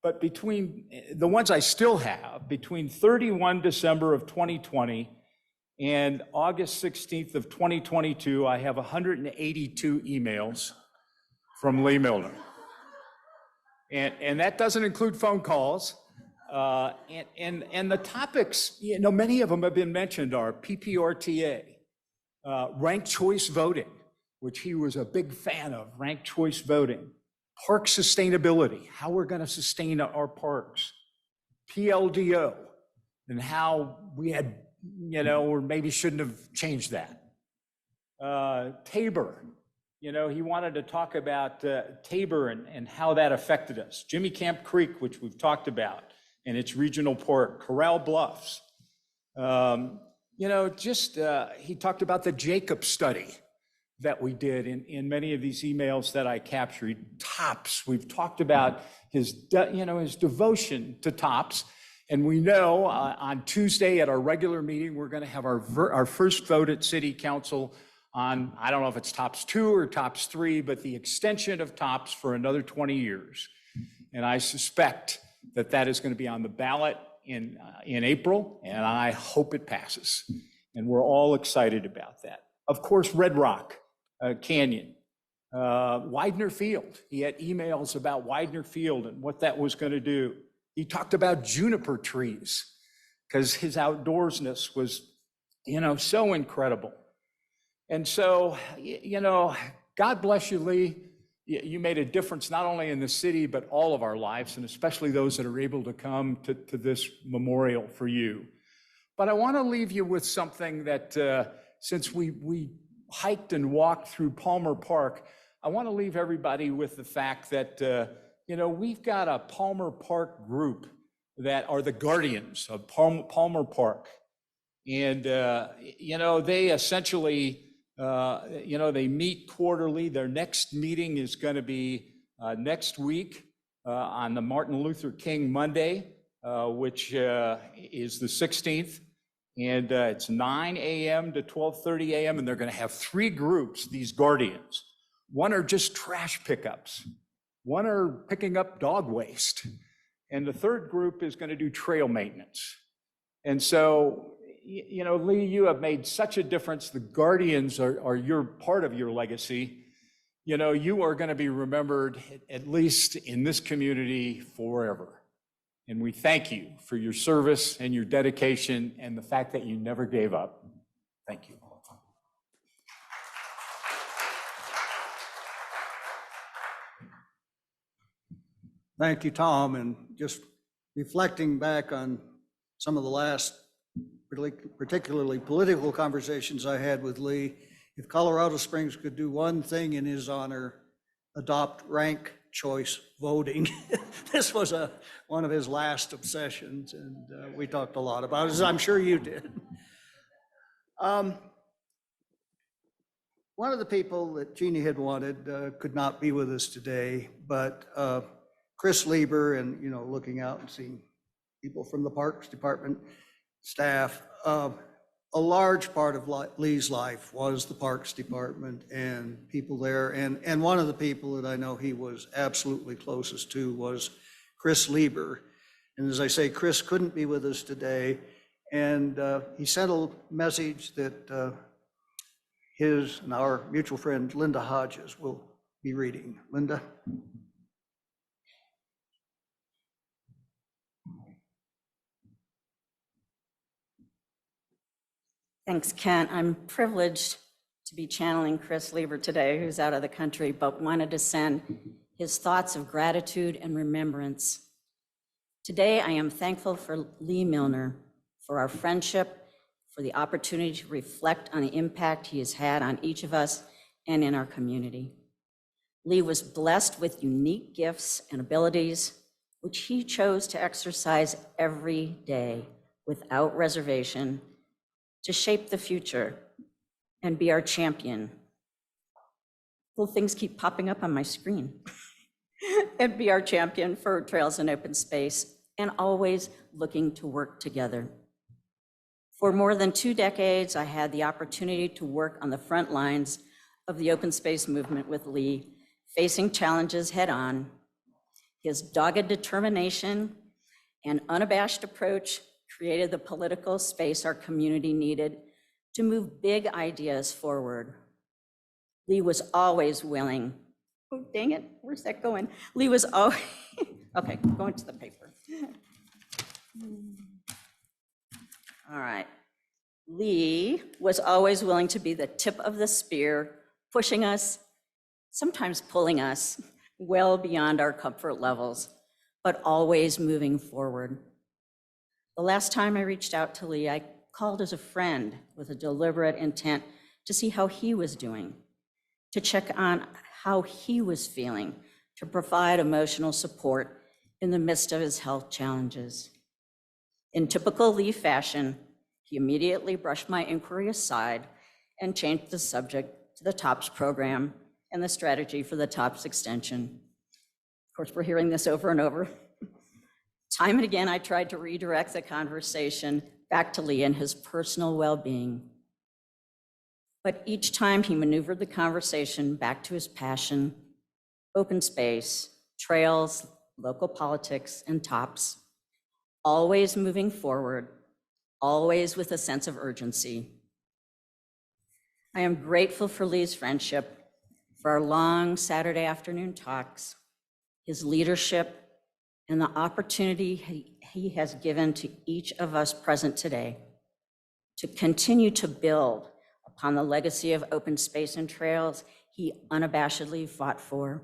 But between the ones I still have, between 31 December of 2020 and August 16th of 2022, I have 182 emails from Lee Milner. And that doesn't include phone calls. And the topics, you know, many of them have been mentioned, are PPRTA, ranked choice voting, which he was a big fan of, ranked choice voting, park sustainability, how we're going to sustain our parks, PLDO, and how we had, you know, or maybe shouldn't have changed that. Tabor, you know, he wanted to talk about Tabor and how that affected us. Jimmy Camp Creek, which we've talked about, and its regional park, Corral Bluffs. You know, just he talked about the Jacob study that we did in many of these emails that I captured. TOPS, we've talked about his, you know, his devotion to TOPS. And we know on Tuesday at our regular meeting, we're going to have our first vote at City Council on, I don't know if it's TOPS 2 or TOPS 3, but the extension of TOPS for another 20 years. And I suspect that is going to be on the ballot in April, and I hope it passes. And we're all excited about that. Of course, Red Rock Canyon, Widener Field. He had emails about Widener Field and what that was going to do. He talked about juniper trees because his outdoorsness was, you know, so incredible. And so, you know, God bless you, Lee. You made a difference not only in the city, but all of our lives, and especially those that are able to come to this memorial for you. But I want to leave you with something that, since we hiked and walked through Palmer Park, I want to leave everybody with the fact that, you know, we've got a Palmer Park group that are the guardians of Palmer Park. And, you know, they essentially, you know, they meet quarterly. Their next meeting is going to be Next week, on the Martin Luther King Monday, which is the 16th, and it's 9 a.m. to 12:30 a.m., and they're going to have 3 groups, these guardians. One are just trash pickups. One are picking up dog waste. And the third group is going to do trail maintenance. And so, you know, Lee, you have made such a difference. The guardians are your part of your legacy. You know, you are going to be remembered, at least in this community, forever. And we thank you for your service and your dedication and the fact that you never gave up. Thank you. Thank you, Tom. And just reflecting back on some of the last particularly political conversations I had with Lee, if Colorado Springs could do one thing in his honor, adopt ranked choice voting. This was one of his last obsessions, and we talked a lot about it, as I'm sure you did. One of the people that Jeannie had wanted could not be with us today, but Chris Lieber, and you know, looking out and seeing people from the Parks Department staff, a large part of Lee's life was the Parks Department and people there. And one of the people that I know he was absolutely closest to was Chris Lieber. And as I say, Chris couldn't be with us today. And he sent a message that his and our mutual friend, Linda Hodges, will be reading. Linda. Thanks, Kent. I'm privileged to be channeling Chris Lieber today, who's out of the country, but wanted to send his thoughts of gratitude and remembrance. Today, I am thankful for Lee Milner, for our friendship, for the opportunity to reflect on the impact he has had on each of us and in our community. Lee was blessed with unique gifts and abilities, which he chose to exercise every day without reservation, to shape the future and be our champion. Little things keep popping up on my screen. And be our champion for trails and open space, and always looking to work together. For more than 2 decades, I had the opportunity to work on the front lines of the open space movement with Lee, facing challenges head on. His dogged determination and unabashed approach created the political space our community needed to move big ideas forward. Lee was always willing. Oh, dang it, where's that going? Lee was always, okay, going to the paper. All right. Lee was always willing to be the tip of the spear, pushing us, sometimes pulling us well beyond our comfort levels, but always moving forward. The last time I reached out to Lee, I called as a friend with a deliberate intent to see how he was doing, to check on how he was feeling, to provide emotional support in the midst of his health challenges. In typical Lee fashion, he immediately brushed my inquiry aside and changed the subject to the TOPS program and the strategy for the TOPS extension. Of course, we're hearing this over and over. Time and again, I tried to redirect the conversation back to Lee and his personal well-being. But each time he maneuvered the conversation back to his passion, open space, trails, local politics, and TOPS, always moving forward, always with a sense of urgency. I am grateful for Lee's friendship, for our long Saturday afternoon talks, his leadership, and the opportunity he has given to each of us present today to continue to build upon the legacy of open space and trails he unabashedly fought for,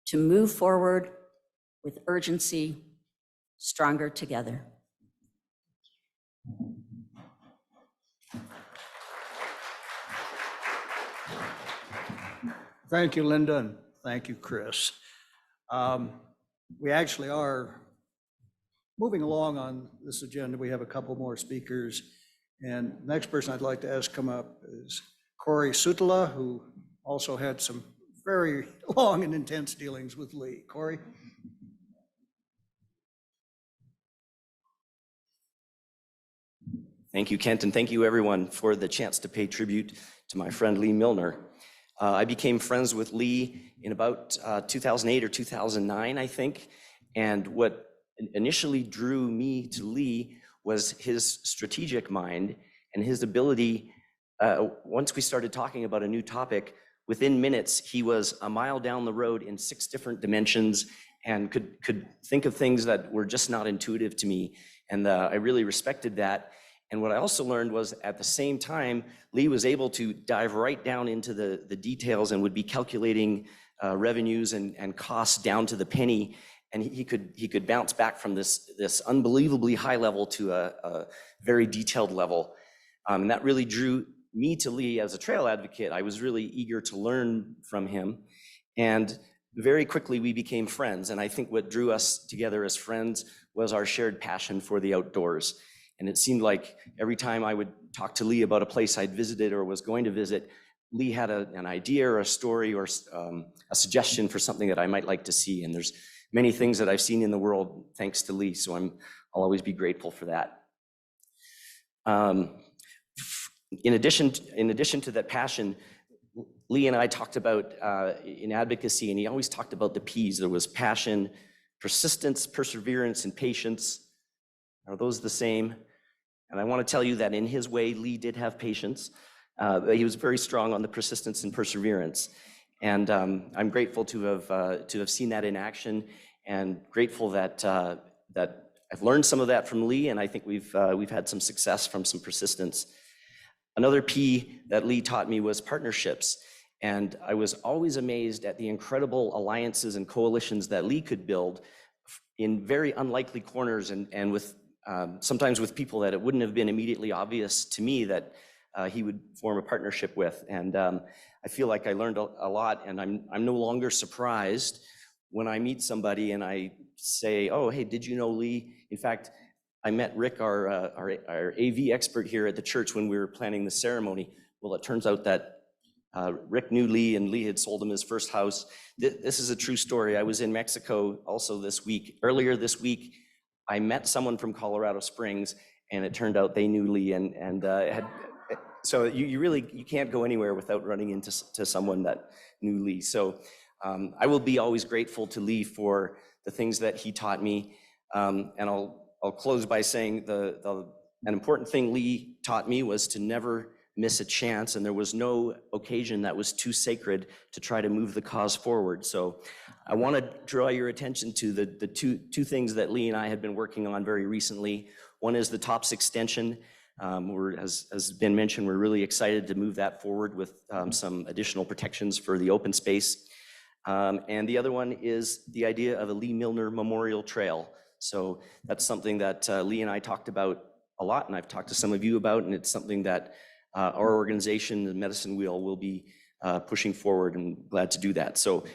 to move forward with urgency, stronger together. Thank you, Linda, and thank you, Chris. We actually are moving along on this agenda. We have a couple more speakers. And the next person I'd like to ask come up is Corey Sutala, who also had some very long and intense dealings with Lee. Corey? Thank you, Kent, and thank you everyone for the chance to pay tribute to my friend Lee Milner. I became friends with Lee in about 2008 or 2009, I think. And what initially drew me to Lee was his strategic mind and his ability. Once we started talking about a new topic, within minutes, he was a mile down the road in 6 different dimensions and could think of things that were just not intuitive to me. And I really respected that. And what I also learned was at the same time, Lee was able to dive right down into the details and would be calculating revenues and costs down to the penny. And he could bounce back from this unbelievably high level to a very detailed level. And that really drew me to Lee as a trail advocate. I was really eager to learn from him. And very quickly we became friends. And I think what drew us together as friends was our shared passion for the outdoors. And it seemed like every time I would talk to Lee about a place I'd visited or was going to visit, Lee had an idea or a story or a suggestion for something that I might like to see. And there's many things that I've seen in the world thanks to Lee, so I'll always be grateful for that. In addition to that passion, Lee and I talked about in advocacy, and he always talked about the P's. There was passion, persistence, perseverance, and patience. Are those the same? And I want to tell you that in his way, Lee did have patience. He was very strong on the persistence and perseverance. And I'm grateful to have seen that in action, and grateful that I've learned some of that from Lee, and I think we've had some success from some persistence. Another P that Lee taught me was partnerships. And I was always amazed at the incredible alliances and coalitions that Lee could build in very unlikely corners and with sometimes with people that it wouldn't have been immediately obvious to me that he would form a partnership with. And I feel like I learned a lot, and I'm no longer surprised when I meet somebody and I say, oh, hey, did you know Lee? In fact, I met Rick, our AV expert here at the church when we were planning the ceremony. Well, it turns out that Rick knew Lee, and Lee had sold him his first house. This is a true story. I was in Mexico also this week. Earlier this week, I met someone from Colorado Springs, and it turned out they knew Lee, so you can't go anywhere without running into someone that knew Lee. So I will be always grateful to Lee for the things that he taught me. And I'll close by saying an important thing Lee taught me was to never miss a chance, and there was no occasion that was too sacred to try to move the cause forward. So I want to draw your attention to the two things that Lee and I have been working on very recently. One is the TOPS extension. As has been mentioned, we're really excited to move that forward with some additional protections for the open space. And the other one is the idea of a Lee Milner Memorial Trail. So that's something that Lee and I talked about a lot, and I've talked to some of you about, and it's something that our organization, the Medicine Wheel, will be pushing forward, and glad to do that. So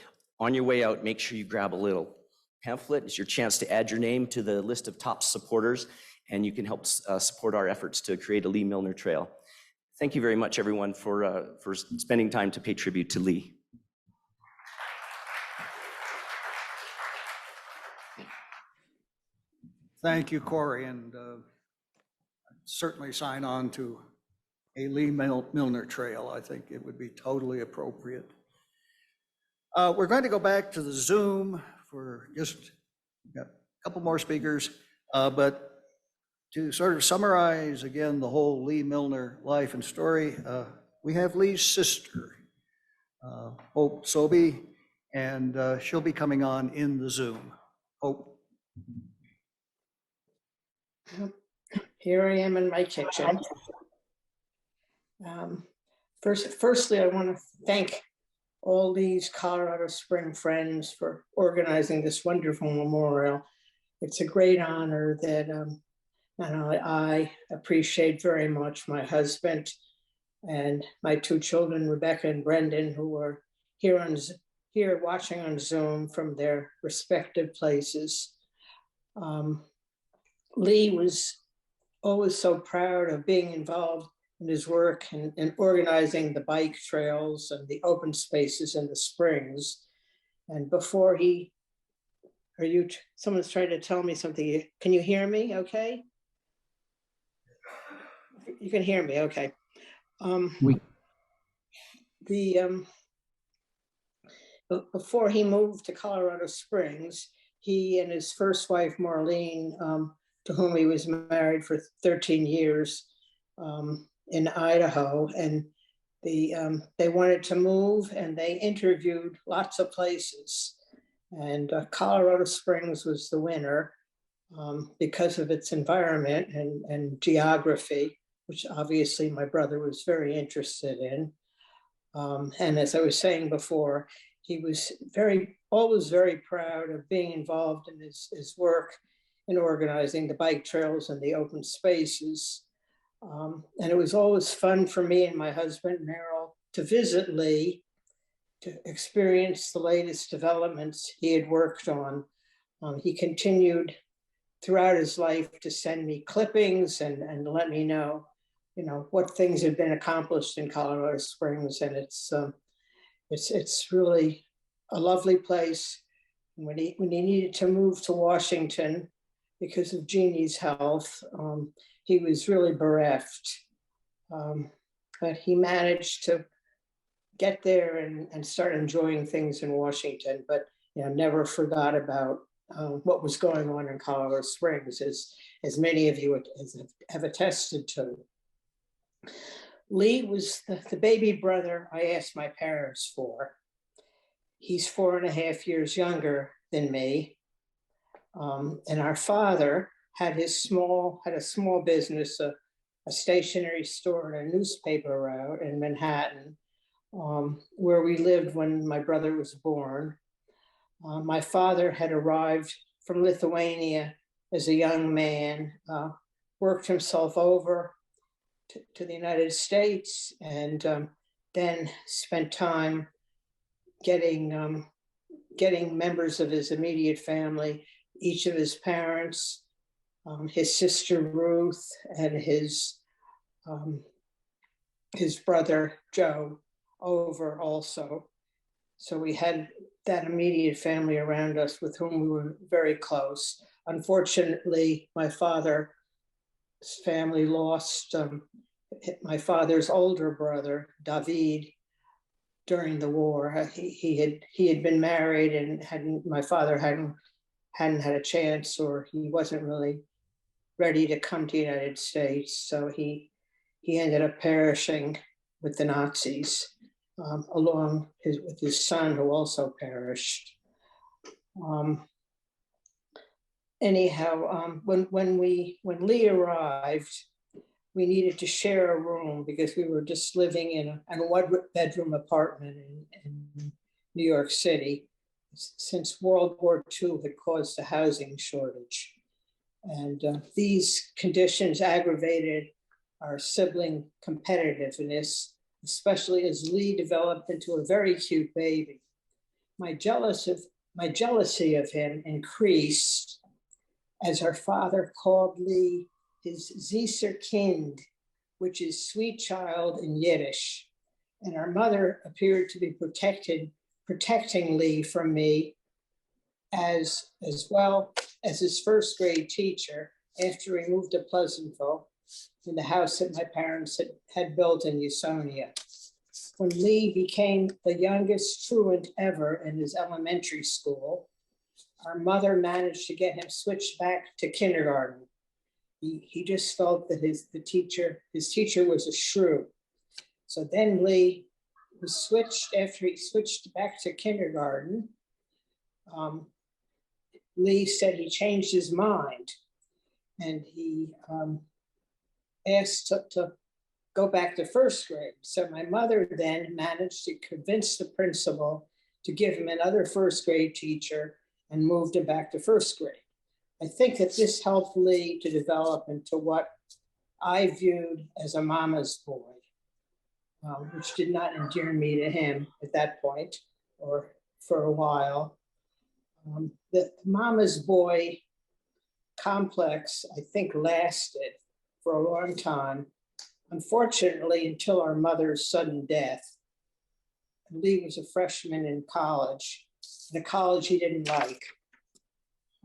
on your way out, make sure you grab a little pamphlet. It's your chance to add your name to the list of top supporters, and you can help support our efforts to create a Lee Milner Trail. Thank you very much, everyone, for spending time to pay tribute to Lee. Thank you, Corey, and certainly sign on to a Lee Milner Trail. I think it would be totally appropriate. We're going to go back to the Zoom for just got a couple more speakers, but to sort of summarize again the whole Lee Milner life and story, we have Lee's sister, Hope Sobey, and she'll be coming on in the Zoom. Hope. Here I am in my kitchen. Firstly, I want to thank all these Colorado Spring friends for organizing this wonderful memorial. It's a great honor that not only I appreciate very much, my husband and my 2 children, Rebecca and Brendan, who are here watching on Zoom from their respective places. Lee was always so proud of being involved in his work in organizing the bike trails and the open spaces in the springs. And before he, someone's trying to tell me something. Can you hear me okay? You can hear me, okay. Before he moved to Colorado Springs, he and his first wife, Marlene, to whom he was married for 13 years in Idaho, and they wanted to move, and they interviewed lots of places. And Colorado Springs was the winner because of its environment and geography, which obviously my brother was very interested in. And as I was saying before, he was always very proud of being involved in his work in organizing the bike trails and the open spaces. And it was always fun for me and my husband, Merrill, to visit Lee, to experience the latest developments he had worked on. He continued throughout his life to send me clippings and let me know, what things had been accomplished in Colorado Springs. And it's really a lovely place. When he needed to move to Washington because of Jeannie's health, he was really bereft. But he managed to get there and start enjoying things in Washington, but never forgot about what was going on in Colorado Springs, as many of you have attested to. Lee was the baby brother I asked my parents for. He's 4.5 years younger than me. And our father had a small business, a stationery store and a newspaper route in Manhattan, where we lived when my brother was born. My father had arrived from Lithuania as a young man, worked himself over to the United States, and then spent time getting members of his immediate family, each of his parents, his sister Ruth, and his brother Joe over also. So we had that immediate family around us with whom we were very close. Unfortunately, my father's family lost my father's older brother, David, during the war. He had been married and my father hadn't had a chance, or he wasn't really ready to come to the United States. So he ended up perishing with the Nazis, along with his son, who also perished. Anyhow, when Lee arrived, we needed to share a room because we were just living in a 1-bedroom apartment in New York City, since World War II had caused a housing shortage. And these conditions aggravated our sibling competitiveness, especially as Lee developed into a very cute baby. My jealousy of him increased as our father called Lee his Süßer Kind, which is sweet child in Yiddish. And our mother appeared to be protecting Lee from me, as well as his first grade teacher after we moved to Pleasantville, in the house that my parents had built in Usonia. When Lee became the youngest truant ever in his elementary school, our mother managed to get him switched back to kindergarten. He just felt that his teacher was a shrew. So then Lee was switched, after he switched back to kindergarten, Lee said he changed his mind, and he asked to go back to first grade. So my mother then managed to convince the principal to give him another first grade teacher and moved him back to first grade. I think that this helped Lee to develop into what I viewed as a mama's boy, which did not endear me to him at that point or for a while. The mama's boy complex, I think, lasted for a long time Unfortunately, until our mother's sudden death, Lee was a freshman in college, the college he didn't like.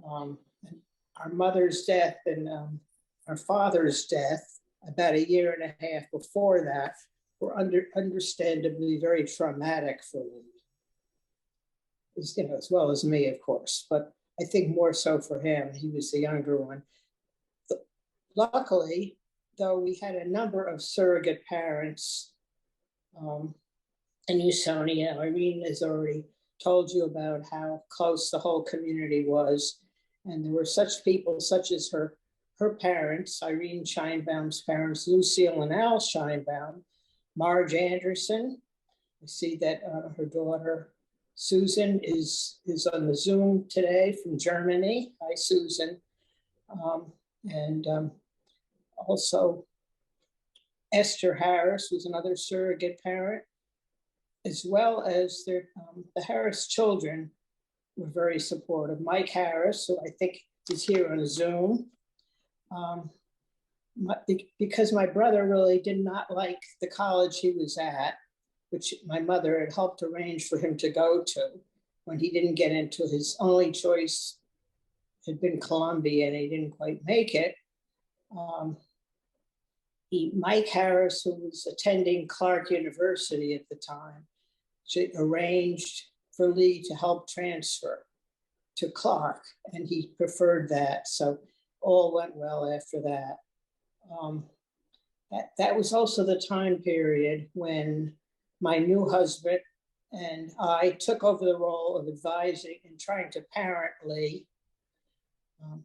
And our mother's death and our father's death, about a year and a half before that, were understandably very traumatic for Lee. As well as me, of course, but I think more so for him. He was the younger one. Luckily, though, we had a number of surrogate parents in Usonia. Irene has already told you about how close the whole community was. And there were such people such as her parents, Irene Scheinbaum's parents, Lucille and Al Scheinbaum, Marge Anderson. I see that her daughter, Susan, is on the Zoom today from Germany. Hi, Susan. Also, Esther Harris was another surrogate parent, as well as the Harris children were very supportive. Mike Harris, who I think is here on Zoom, because my brother really did not like the college he was at, which my mother had helped arrange for him to go to when he didn't get into his only choice had been Columbia, and he didn't quite make it. Mike Harris, who was attending Clark University at the time, arranged for Lee to help transfer to Clark, and he preferred that. So all went well after that. That was also the time period when my new husband and I took over the role of advising and trying to parent Lee,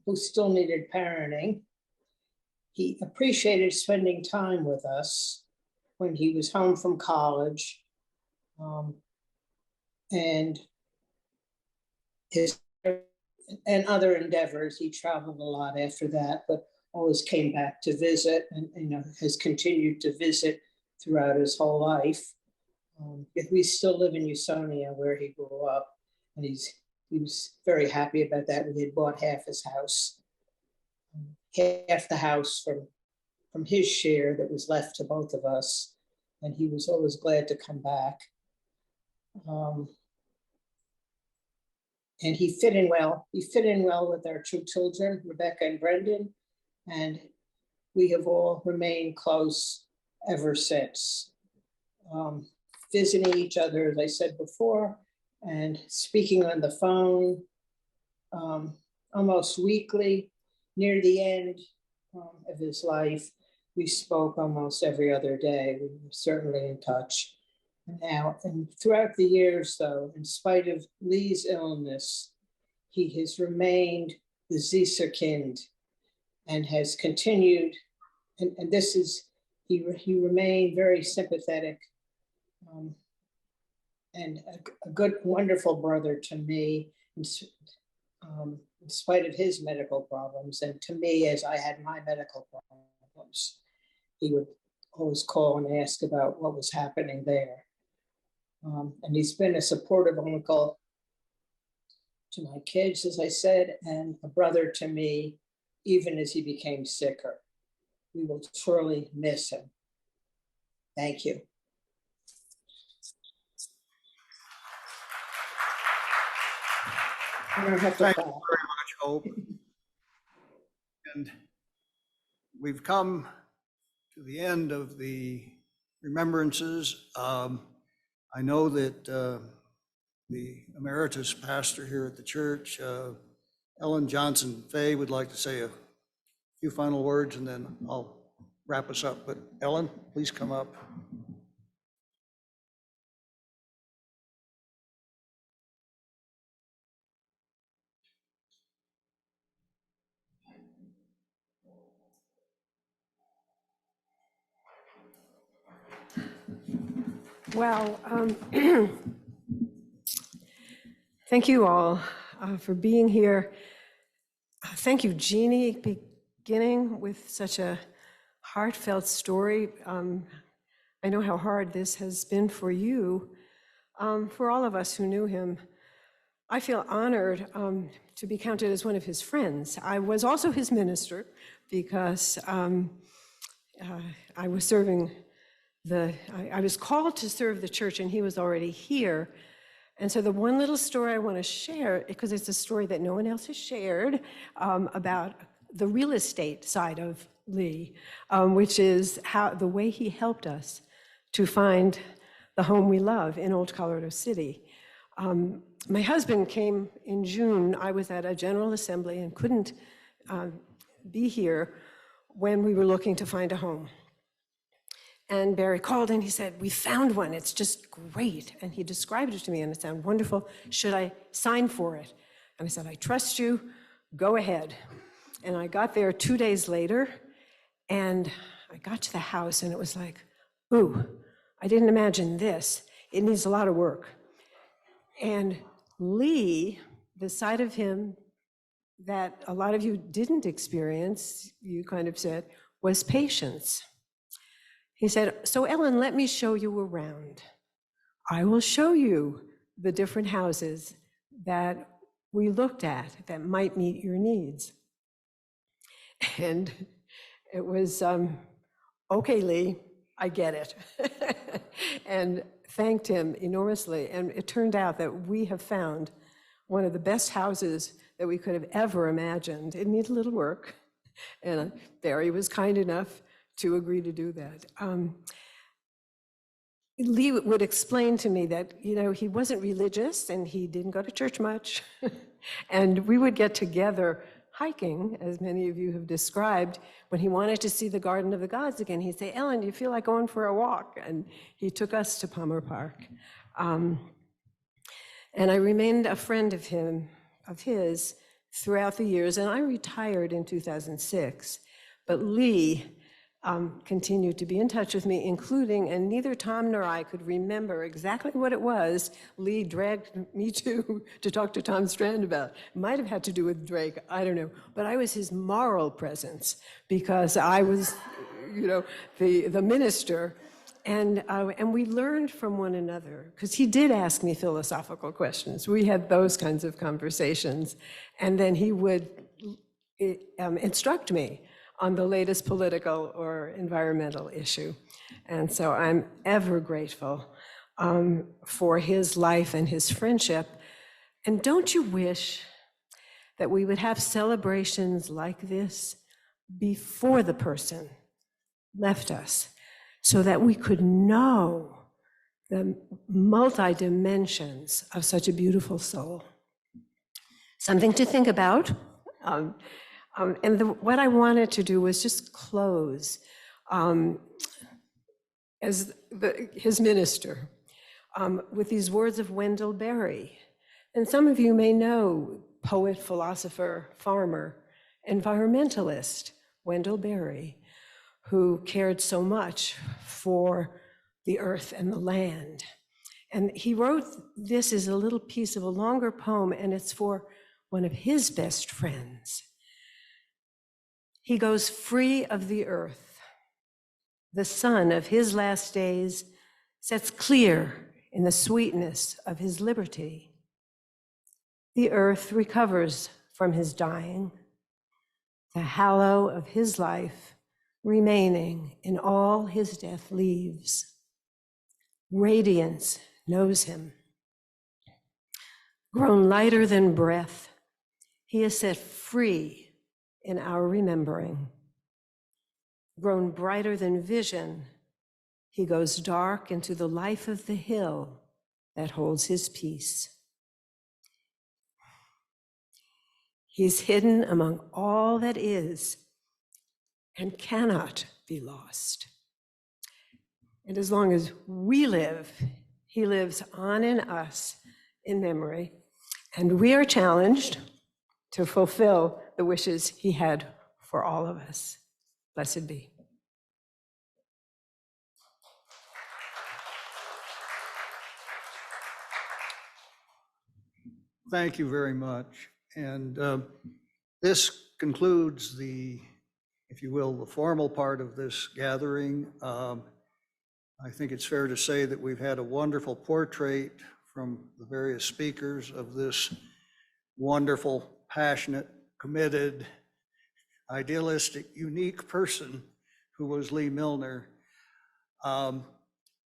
who still needed parenting. He appreciated spending time with us when he was home from college, and other endeavors. He traveled a lot after that, but always came back to visit, and has continued to visit throughout his whole life. We still live in Usonia, where he grew up, and he was very happy about that. We had bought half his house, half the house from his share that was left to both of us, and he was always glad to come back. And he fit in well. He fit in well with our two children, Rebecca and Brendan, and we have all remained close ever since. Visiting each other, as I said before, and speaking on the phone almost weekly. Near the end of his life, we spoke almost every other day. We were certainly in touch. And throughout the years, though, in spite of Lee's illness, he has remained the Zisa Kind and has continued. And this is, he remained very sympathetic and a good, wonderful brother to me, in spite of his medical problems, and to me as I had my medical problems. He would always call and ask about what was happening there. And he's been a supportive uncle to my kids, as I said, and a brother to me, even as he became sicker. We will truly miss him. Thank you. I don't have to Thank you clap. very much, Hope. And we've come to the end of the remembrances. I know that the emeritus pastor here at the church, Ellen Johnson Fay, would like to say a few final words, and then I'll wrap us up. But Ellen, please come up. Well, thank you all for being here. Thank you, Jeannie, beginning with such a heartfelt story. I know how hard this has been for you, for all of us who knew him. I feel honored to be counted as one of his friends. I was also his minister because I was serving I was called to serve the church, and he was already here. And so the one little story I want to share, because it's a story that no one else has shared, about the real estate side of Lee, which is how the way he helped us to find the home we love in Old Colorado City. My husband came in June. I was at a General Assembly and couldn't be here when we were looking to find a home. And Barry called and he said, "We found one, it's just great." And he described it to me and it sounded wonderful. Should I sign for it? And I said, "I trust you, go ahead." And I got there 2 days later and I got to the house and it was like, ooh, I didn't imagine this. It needs a lot of work. And Lee, the side of him that a lot of you didn't experience, you kind of said, was patience. He said, "So Ellen, let me show you around. I will show you the different houses that we looked at that might meet your needs." And it was, okay, Lee, I get it. And thanked him enormously. And it turned out that we have found one of the best houses that we could have ever imagined. It needed a little work. And Barry was kind enough to agree to do that. Lee would explain to me that, he wasn't religious and he didn't go to church much. And we would get together hiking, as many of you have described. When he wanted to see the Garden of the Gods again, he'd say, "Ellen, do you feel like going for a walk?" And he took us to Palmer Park. And I remained a friend of his throughout the years, and I retired in 2006. But Lee continued to be in touch with me, including, and neither Tom nor I could remember exactly what it was Lee dragged me to talk to Tom Strand about. It might have had to do with Drake, I don't know. But I was his moral presence because I was, the minister. And we learned from one another, because he did ask me philosophical questions. We had those kinds of conversations. And then he would instruct me on the latest political or environmental issue. And so I'm ever grateful for his life and his friendship. And don't you wish that we would have celebrations like this before the person left us, so that we could know the multi-dimensions of such a beautiful soul? Something to think about. What I wanted to do was just close as his minister with these words of Wendell Berry. And some of you may know poet, philosopher, farmer, environmentalist Wendell Berry, who cared so much for the earth and the land. And he wrote this as a little piece of a longer poem, and it's for one of his best friends. He goes free of the earth. The sun of his last days sets clear in the sweetness of his liberty. The earth recovers from his dying, the hallow of his life remaining in all his death leaves. Radiance knows him. Grown lighter than breath, he is set free in our remembering. Grown brighter than vision, he goes dark into the life of the hill that holds his peace. He's hidden among all that is and cannot be lost. And as long as we live, he lives on in us in memory, and we are challenged to fulfill the wishes he had for all of us. Blessed be. Thank you very much. And this concludes if you will, the formal part of this gathering. I think it's fair to say that we've had a wonderful portrait from the various speakers of this wonderful, passionate, committed, idealistic, unique person who was Lee Milner.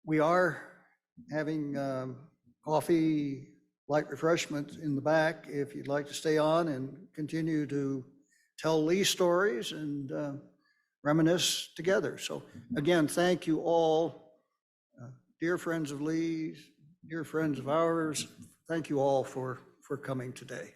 We are having coffee, light refreshments in the back if you'd like to stay on and continue to tell Lee stories and reminisce together. So again, thank you all, dear friends of Lee's, dear friends of ours. Thank you all for coming today.